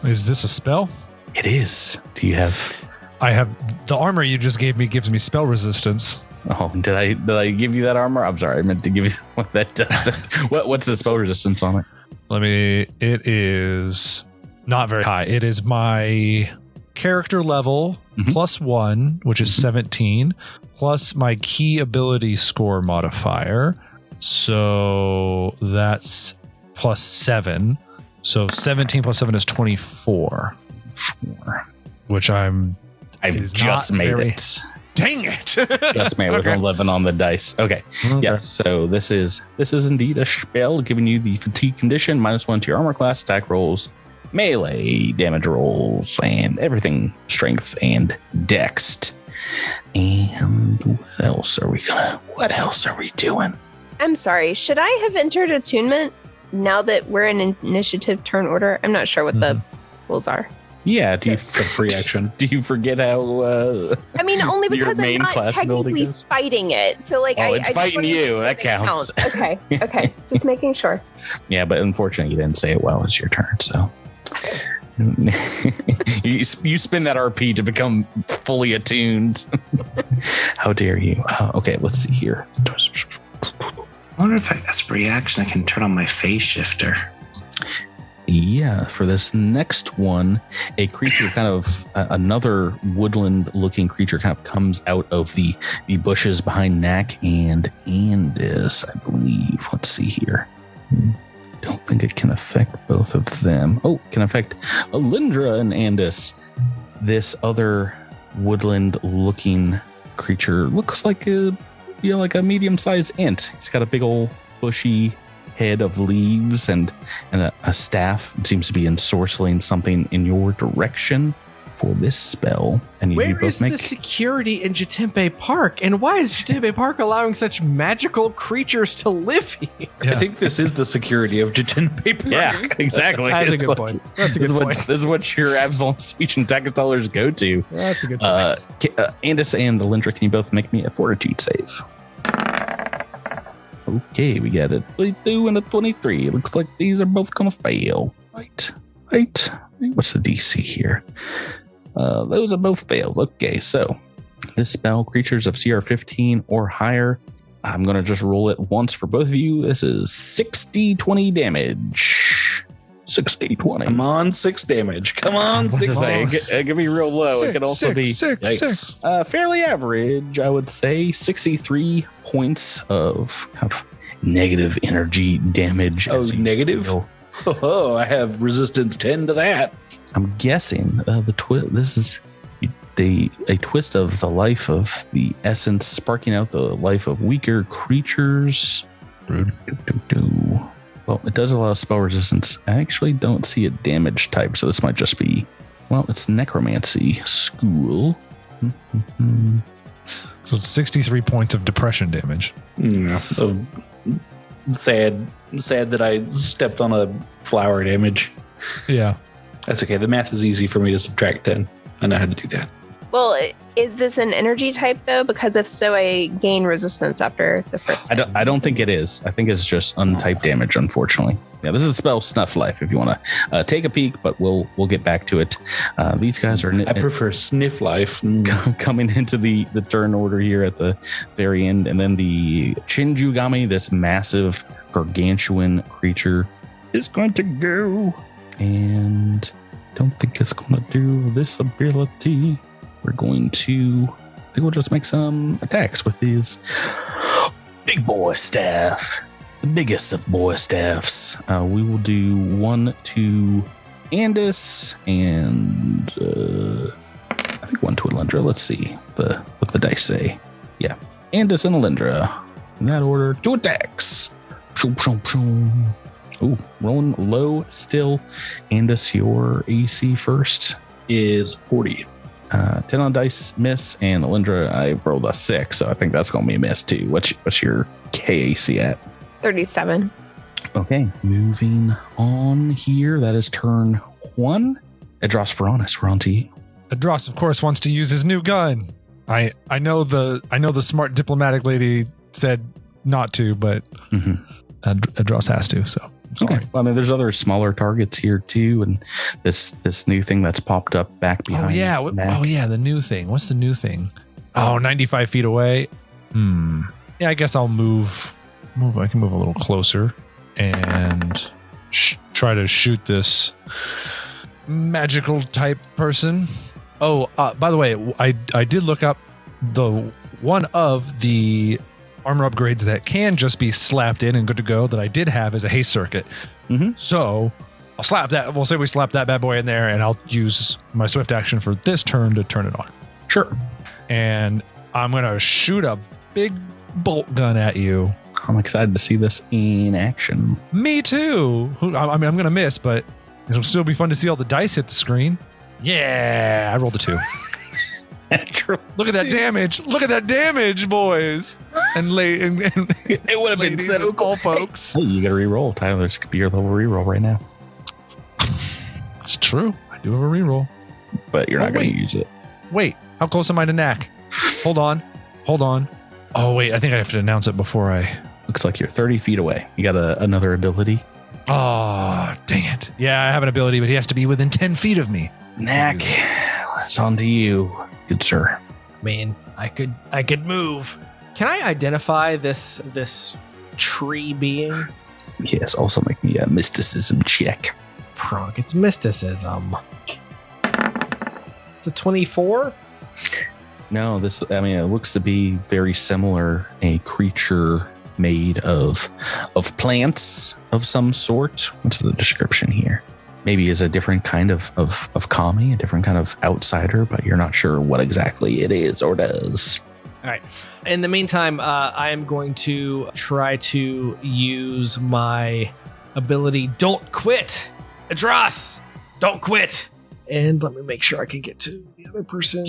Is this a spell? It is. Do you have? I have the armor you just gave me gives me spell resistance. Oh, did I give you that armor? I'm sorry, I meant to give you what that does. What's the spell resistance on it? It is not very high. It is my character level +1, which is 17, plus my key ability score modifier. So that's +7. So 17 plus 7 is 24. Which I've just made it. Dang it! Just made it with 11 on the dice. Okay. Yeah. So this is indeed a spell giving you the fatigue condition, -1 to your armor class, attack rolls, melee damage rolls, and everything strength and dex. And what else are we doing? I'm sorry. Should I have entered attunement now that we're in initiative turn order? I'm not sure what the rules are. Yeah, It's a free action. Do you forget how? I mean, only because I'm not technically fighting it. So, it's fighting you. That counts. Okay. Just making sure. Yeah, but unfortunately, you didn't say it well. It's your turn, so you spin that RP to become fully attuned. How dare you? Okay, let's see here. I wonder if that's a reaction I can turn on my phase shifter. Yeah, for this next one, a creature another woodland-looking creature kind of comes out of the bushes behind Gnak and Andis, I believe. Let's see here. don't think it can affect both of them. Oh, it can affect Alyndra and Andis. This other woodland-looking creature looks like a medium-sized ant. He's got a big old bushy head of leaves and a staff. It seems to be ensorceling something in your direction for this spell. And Where is the security in Jatembe Park? And why is Jatembe Park allowing such magical creatures to live here? I think this is the security of Jatembe Park. Yeah, exactly. That's a good point. That's a good point. This is what your Absalom Station tax dollars go to. That's a good point. Andis and Alyndra, can you both make me a fortitude save? Okay, we got a 22 and a 23. Looks like these are both going to fail. Right. What's the DC here? Those are both fails. Okay, so this spell, creatures of CR 15 or higher, I'm going to just roll it once for both of you. This is 60-20 damage. 60-20. Come on, 6 damage. Come on, 6 damage. It can be real low. It can also be six. fairly average, I would say. 63 points of negative energy damage. Oh, negative? Oh, I have resistance 10 to that. I'm guessing this is a twist of the life of the essence, sparking out the life of weaker creatures. Well, it does allow spell resistance. I actually don't see a damage type, so this might just be, well, it's necromancy school. So it's 63 points of depression damage. Yeah. Sad that I stepped on a flower damage. Yeah. That's okay. The math is easy for me to subtract 10. I know how to do that. Well, is this an energy type though? Because if so, I gain resistance after the first. I don't think it is. I think it's just untyped damage, unfortunately. Yeah, this is a spell Snuff Life if you want to take a peek, but we'll get back to it. These guys are... I prefer Sniff Life. Coming into the turn order here at the very end. And then the Chinjugami, this massive gargantuan creature, is going to go. And don't think it's going to do this ability. We're going to... I think we'll just make some attacks with his big boy staff. The biggest of boy staffs. We will do 1 to Andis and I think 1 to Alyndra. Let's see what the dice say. Yeah, Andis and Alyndra in that order. 2 attacks. Ooh, rolling low still. Andis, your AC first is 40. 10 on dice, miss, and Alyndra, I rolled a 6, so I think that's going to be a miss too. What's your KAC at? 37. Okay, moving on here. That is turn 1. Edrass, Vaaranas, we're on to you. Edrass, of course, wants to use his new gun. I know the smart diplomatic lady said not to, but Edrass has to. So sorry. Okay. Well, I mean, there's other smaller targets here too, and this new thing that's popped up back behind. Oh yeah, the new thing. What's the new thing? Oh, 95 feet away. Yeah, I guess I'll move. I can move a little closer and try to shoot this magical type person. Oh, by the way, I did look up the one of the armor upgrades that can just be slapped in and good to go that I did have is a haste circuit. So I'll slap that. We'll say we slap that bad boy in there, and I'll use my swift action for this turn to turn it on. Sure. And I'm gonna shoot a big bolt gun at you. I'm excited to see this in action. Me too. I mean, I'm gonna miss, but it'll still be fun to see all the dice hit the screen. Yeah, I rolled a 2. Look at that damage! Look at that damage, boys! And it would have been so cool, folks. Hey, you got to reroll, Tyler. This could be your level reroll right now. It's true. I do have a reroll, but you're not going to use it. Wait, how close am I to Gnak? Hold on. Oh wait, I think I have to announce it before I. Looks like you're 30 feet away. You got another ability. Oh, dang it! Yeah, I have an ability, but he has to be within 10 feet of me. Gnak, it's on to you, good sir. Man, I could move. Can I identify this tree being? Yes. Also, make me a mysticism check. Prog, it's mysticism. It's a 24. No, it looks to be very similar. A creature made of plants of some sort. What's the description here? Maybe is a different kind of kami, a different kind of outsider, but you're not sure what exactly it is or does. All right. In the meantime, I am going to try to use my ability, Don't Quit. Edrass, don't quit. And let me make sure I can get to the other person.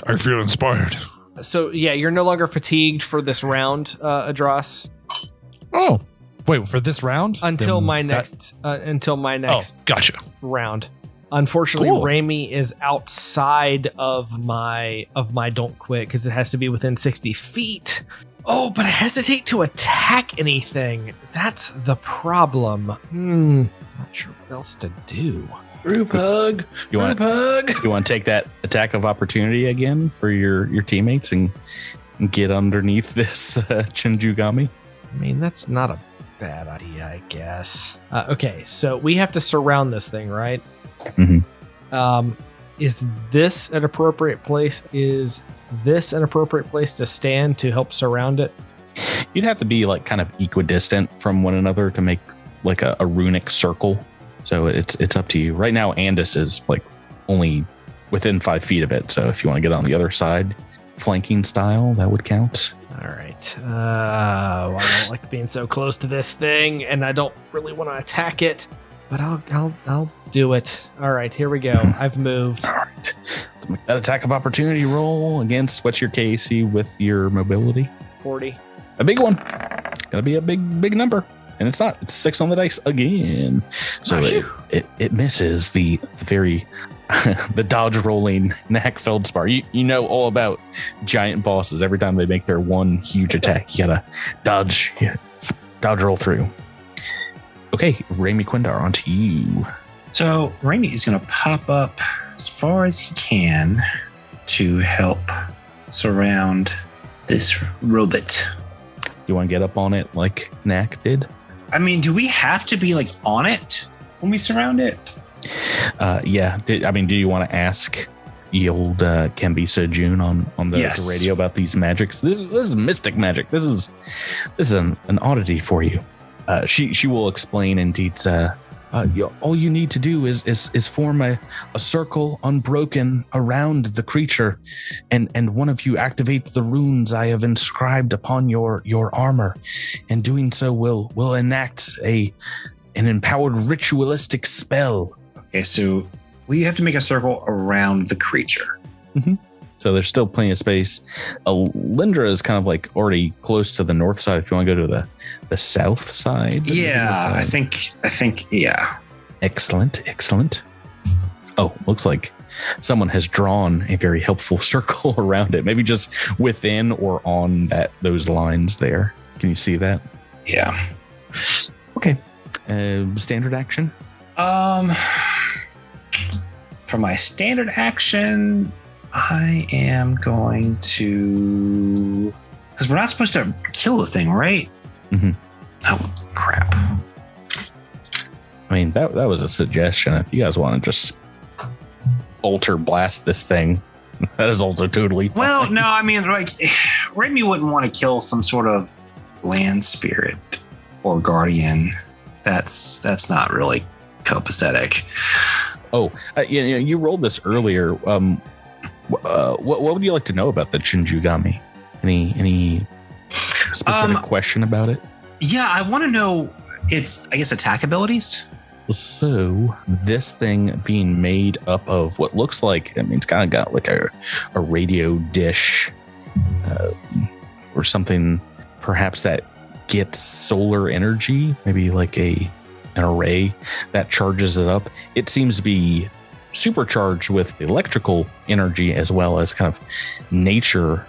I feel inspired. So, yeah, you're no longer fatigued for this round, Edrass. Oh, wait, for this round? Until my next gotcha. round. Unfortunately, Cool. Rami is outside of my Don't Quit because it has to be within 60 feet. Oh, but I hesitate to attack anything. That's the problem. Not sure what else to do. Group hug. You want hug. You want to take that attack of opportunity again for your teammates and get underneath this Chinjugami? I mean, that's not a bad idea, I guess. Okay, so we have to surround this thing, right? Mm-hmm. Is this an appropriate place? Is this an appropriate place to stand to help surround it? You'd have to be like kind of equidistant from one another to make like a runic circle. So it's up to you. Right now, Andis is like only within 5 feet of it. So if you want to get on the other side, flanking style, that would count. All right. I don't like being so close to this thing, and I don't really want to attack it. But I'll do it. All right, here we go. I've moved. All right. Let's make that attack of opportunity roll against what's your KC with your mobility? 40. A big one. Gonna be a big number. And it's not. It's 6 on the dice again. So it misses the very the dodge rolling Gnak Feldspar. You know all about giant bosses. Every time they make their one huge attack, you gotta dodge roll through. Okay, Rami Quinn-Darr, on to you. So Rami is going to pop up as far as he can to help surround this robot. You want to get up on it like Gnak did? I mean, do we have to be like on it when we surround it? Yeah. Do you want to ask the old Kambisa June on the radio about these magics? This is mystic magic. This is an oddity for you. She will explain indeed. All you need to do is form a circle unbroken around the creature, and one of you activate the runes I have inscribed upon your armor, and doing so will enact an empowered ritualistic spell. Okay, so we have to make a circle around the creature. Mm-hmm. So there's still plenty of space. Alyndra is kind of like already close to the north side. If you want to go to the south side. Yeah, I think, yeah. Excellent. Oh, looks like someone has drawn a very helpful circle around it. Maybe just within or on those lines there. Can you see that? Yeah. Okay. Standard action? For my standard action, I am going to... Because we're not supposed to kill the thing, right? Mm-hmm. Oh, crap. I mean, that was a suggestion. If you guys want to just alter blast this thing, that is also totally fine. Well, no, I mean, like, Rami wouldn't want to kill some sort of land spirit or guardian. That's not really copacetic. Oh, you rolled this earlier. What would you like to know about the Chinjugami? Any specific question about it? Yeah, I want to know its, I guess, attack abilities. So this thing being made up of what looks like, I mean, it's kind of got like a radio dish or something, perhaps that gets solar energy, maybe like an array that charges it up. It seems to be supercharged with electrical energy as well as kind of nature,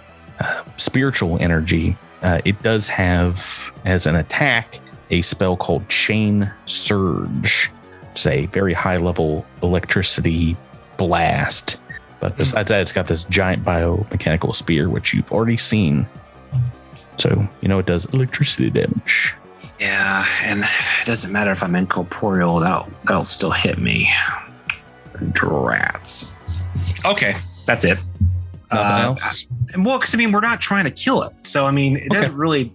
spiritual energy. It does have as an attack a spell called Chain Surge. It's a very high level electricity blast. But besides that, it's got this giant biomechanical spear, which you've already seen. So, it does electricity damage. Yeah, and it doesn't matter if I'm incorporeal, that'll still hit me. Drats. Okay, that's it. Nothing else? Well, because we're not trying to kill it. So, it doesn't really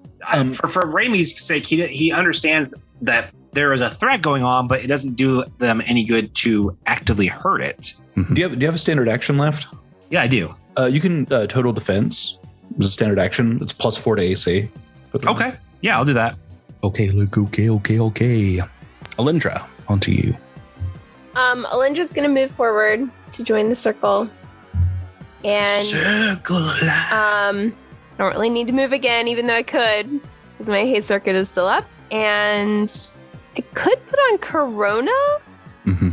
for Rami's sake, he understands that there is a threat going on, but it doesn't do them any good to actively hurt it. Do you have a standard action left? Yeah, I do. You can total defense. It's a standard action. It's +4 to AC. Okay. Yeah, I'll do that. Okay, Luke. Okay. Alyndra, onto you. Alyndra's going to move forward to join the circle. And I don't really need to move again, even though I could, because my haste circuit is still up. And I could put on Corona. Mm-hmm.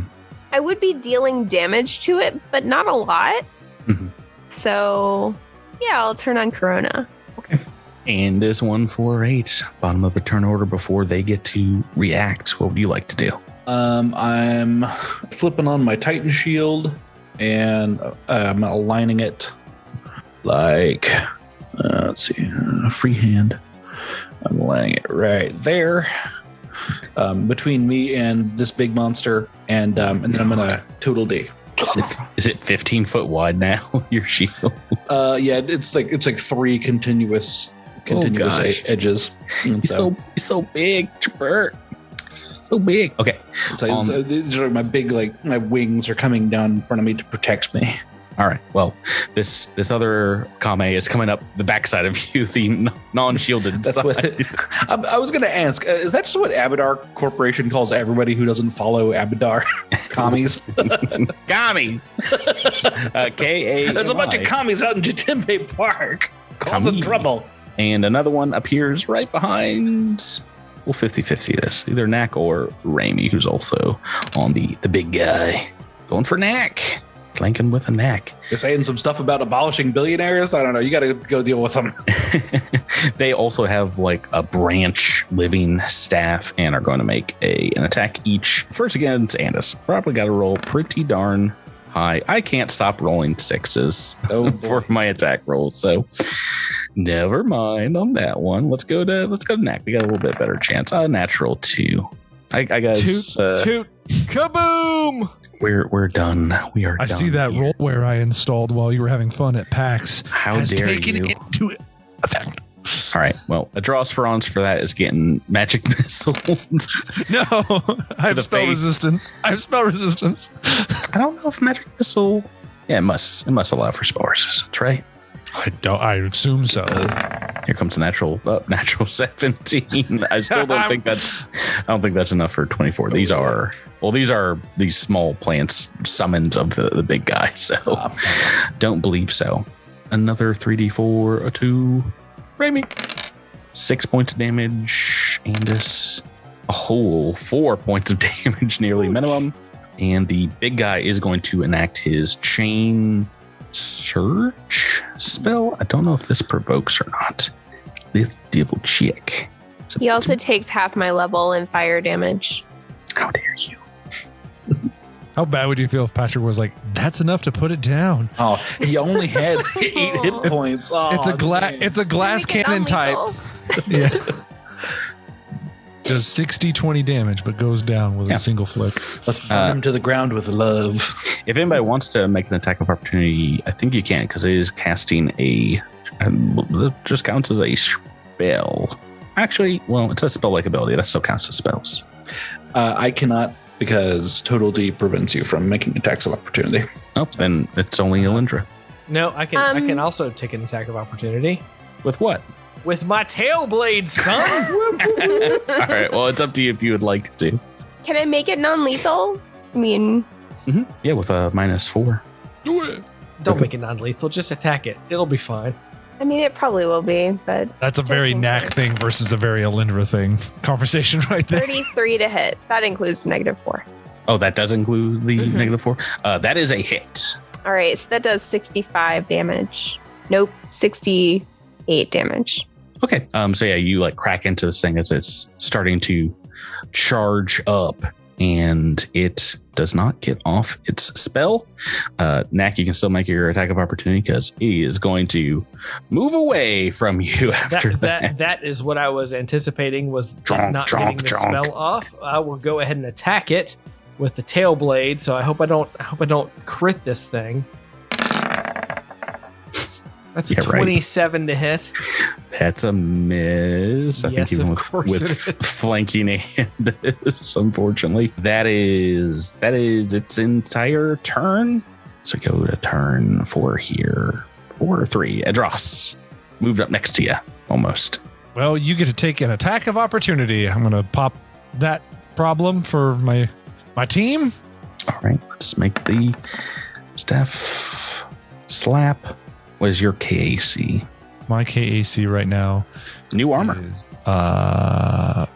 I would be dealing damage to it, but not a lot. Mm-hmm. So, yeah, I'll turn on Corona. Okay. And this 148, bottom of the turn order before they get to react. What would you like to do? I'm flipping on my Titan shield and I'm aligning it like, let's see, freehand. I'm aligning it right there between me and this big monster, and then I'm gonna total D. Is it 15 foot wide now? Your shield? Yeah, it's like 3 continuous edges. And He's so big, Bert. So big. Okay. So these are my big, my wings are coming down in front of me to protect me. All right. Well, this other Kame is coming up the backside of you, the non-shielded That's side. what I was going to ask. Is that just what Abadar Corporation calls everybody who doesn't follow Abadar? Commies? Commies. K-A-M-I. There's a bunch of commies out in Jatembe Park causing trouble. And another one appears right behind. We'll 50-50 this. Either Gnak or Rami, who's also on the big guy. Going for Gnak. Flanking with a Gnak. They're saying some stuff about abolishing billionaires. I don't know. You got to go deal with them. They also have a branch living staff and are going to make an attack each. First against Andis. Probably got to roll pretty darn high. I can't stop rolling 6s for my attack rolls. So never mind on that one. Let's go to Gnak. We got a little bit better chance. Natural 2. I got toot, kaboom. We're done. We are done. I see that rollware I installed while you were having fun at PAX. How dare you? Taken into effect. All right. Well, Edrass for that is getting magic missile. No, I have spell resistance. I don't know if magic missile. Yeah, it must allow for spell resistance, right? I assume so. Here comes a natural 17. I still don't think that's enough for 24. These are these small plants summons of the big guy. So don't believe so. Another 3d4, a 2. Rami. 6 points of damage. Andis. A whole 4 points of damage, nearly minimum. And the big guy is going to enact his chain surge spell. I don't know if this provokes or not. Let's double check. He also takes half my level in fire damage. How dare you? How bad would you feel if Patrick was like, that's enough to put it down? Oh, he only had 8 hit points. Oh, it's a glass cannon type. Yeah. Does 60-20 damage, but goes down with a single flick. Let's burn him to the ground with love. If anybody wants to make an attack of opportunity, I think you can, because it is casting it just counts as a spell. Actually, well, it's a spell-like ability. That still counts as spells. I cannot, because Total D prevents you from making attacks of opportunity. Oh, then it's only Alyndra. No, I can also take an attack of opportunity. With what? With my tail blade, son. All right. Well, it's up to you if you would like to. Can I make it non-lethal? I mean, yeah, with a -4. Do it. Don't make it non-lethal. Just attack it. It'll be fine. I mean, it probably will be, but that's a very Gnak thing versus a very Alyndra thing. Conversation right there. 33 to hit. That includes the -4. Oh, that does include the -4. That is a hit. All right, so that does 65 damage. Nope, 68 damage. Okay. So yeah, you crack into this thing as it's starting to charge up, and it does not get off its spell. Gnak, you can still make your attack of opportunity because he is going to move away from you after that. That is what I was anticipating, was not getting the spell off. I will go ahead and attack it with the tail blade. So I hope I don't crit this thing. That's a 27 to hit. That's a miss. I Yes, think even of course it is. with flanking Andis, unfortunately. That is its entire turn. So go to turn 4 here. 4 or 3. Edrass moved up next to you, almost. Well, you get to take an attack of opportunity. I'm going to pop that problem for my team. All right, let's make the staff slap. What is your KAC? My KAC right now New armor.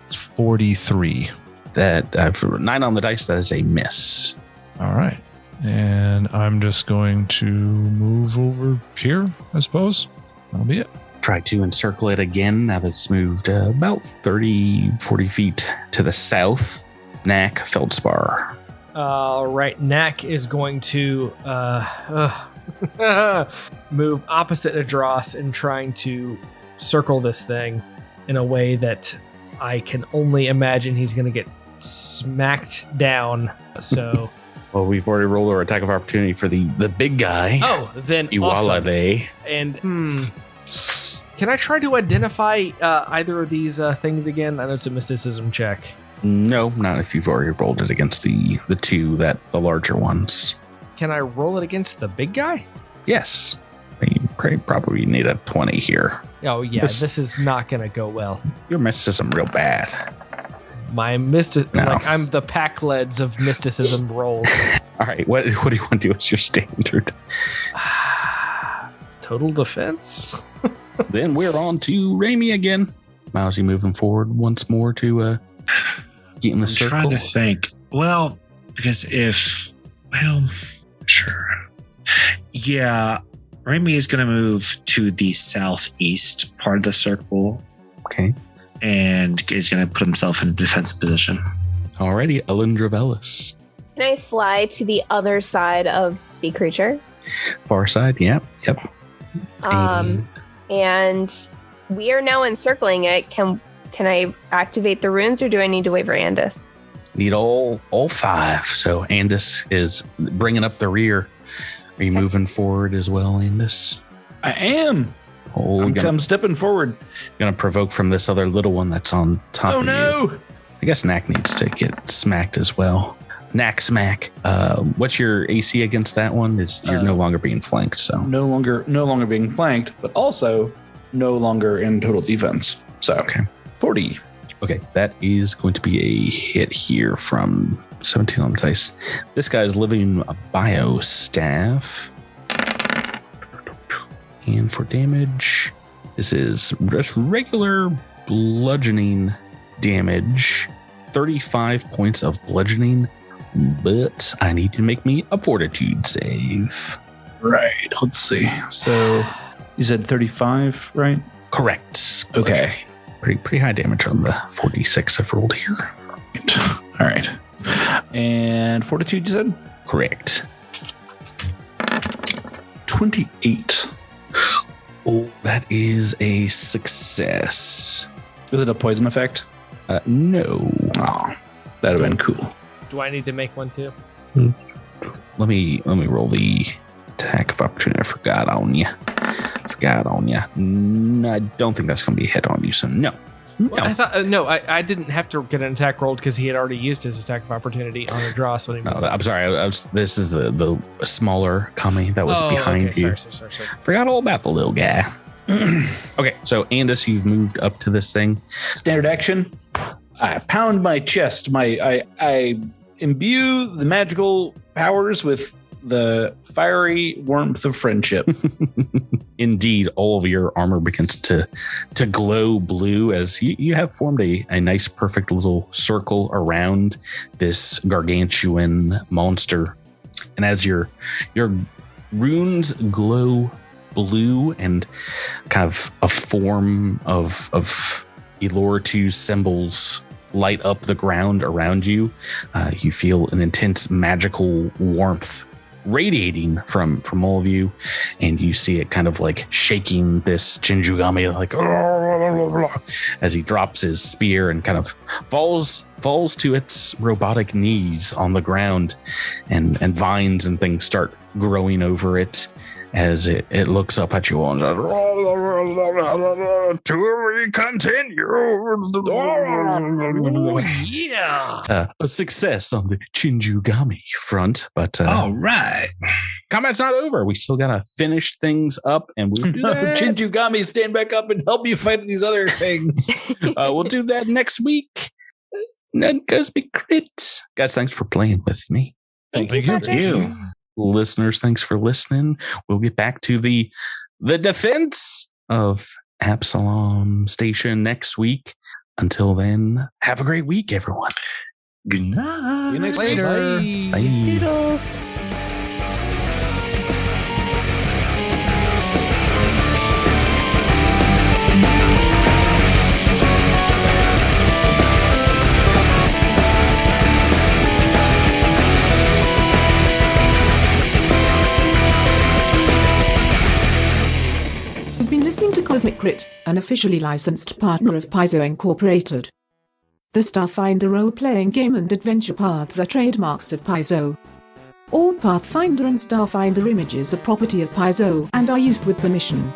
is 43. That for 9 on the dice, that is a miss. All right. And I'm just going to move over here, I suppose. That'll be it. Try to encircle it again now that it's moved about 30, 40 feet to the south. Gnak, Feldspar. Right. Gnak is going to move opposite Edrass and trying to circle this thing in a way that I can only imagine he's going to get smacked down. So... Well, we've already rolled our attack of opportunity for the big guy. Oh, then awesome. Iwalade. And can I try to identify either of these things again? I know it's a mysticism check. No, not if you've already rolled it against the 2, the larger ones. Can I roll it against the big guy? Yes. You probably need a 20 here. Oh, yeah. This is not going to go well. Your mysticism real bad. My I'm the Pac-Leds of mysticism rolls. All right, what do you want to do as your standard? Total defense? Then we're on to Rami again. Myles, you moving forward once more to get in the circle? I'm trying to think. Well, because sure. Yeah, Rami is going to move to the southeast part of the circle. Okay. And is going to put himself in a defensive position. Alrighty, Alyndra Vallis. Can I fly to the other side of the creature? Far side, yep. And we are now encircling it. Can I activate the runes, or do I need to wait for Andis? Need all 5. So Andis is bringing up the rear. Are you moving forward as well, Andis? I am. Oh, I'm stepping forward. Gonna provoke from this other little one that's on top of you. Oh no! I guess Gnak needs to get smacked as well. Gnak smack. What's your AC against that one? Is you're no longer being flanked, so no longer being flanked, but also no longer in total defense. So okay. 40. Okay, that is going to be a hit here from 17 on the dice. This guy's living a bio staff. And for damage, this is just regular bludgeoning damage. 35 points of bludgeoning, but I need to make me a fortitude save. Right, let's see. So you said 35, right? Correct. Okay. Pretty high damage on the 46 I've rolled here. All right. And fortitude, you said? Correct. 28. Oh, that is a success. Is it a poison effect? No. Oh, that'd have been cool. Do I need to make one too? Let me roll the attack of opportunity. I forgot on you. No, I don't think that's going to be a hit on you. So no. Well, I thought I didn't have to get an attack rolled because he had already used his attack of opportunity on Edrass when he moved. No, I'm sorry. This is the smaller Kami that was behind you. Sorry. Forgot all about the little guy. Okay, so Andis, you've moved up to this thing. Standard action. I pound my chest. I imbue the magical powers with the fiery warmth of friendship. Indeed, all of your armor begins to glow blue as you have formed a nice, perfect little circle around this gargantuan monster. And as your runes glow blue and kind of a form of Elortu's symbols light up the ground around you, you feel an intense magical warmth radiating from all of you, and you see it kind of like shaking this Jinjugami like as he drops his spear and kind of falls to its robotic knees on the ground, and vines and things start growing over it as it looks up at you and says, to be continued. Yeah. A success on the Chinjugami front, but All right. combat's not over. We still gotta finish things up, and we'll do that. Chinjugami, stand back up and help you fight these other things. We'll do that next week. None goes be crits. Guys, thanks for playing with me. Thank You. Listeners, thanks for listening. We'll get back to the defense of Absalom Station next week. Until then, have a great week, everyone. Good night. See you next week. Later. Bye. Toodles. You've been listening to Cosmic Crit, an officially licensed partner of Paizo Incorporated. The Starfinder role-playing game and adventure paths are trademarks of Paizo. All Pathfinder and Starfinder images are property of Paizo and are used with permission.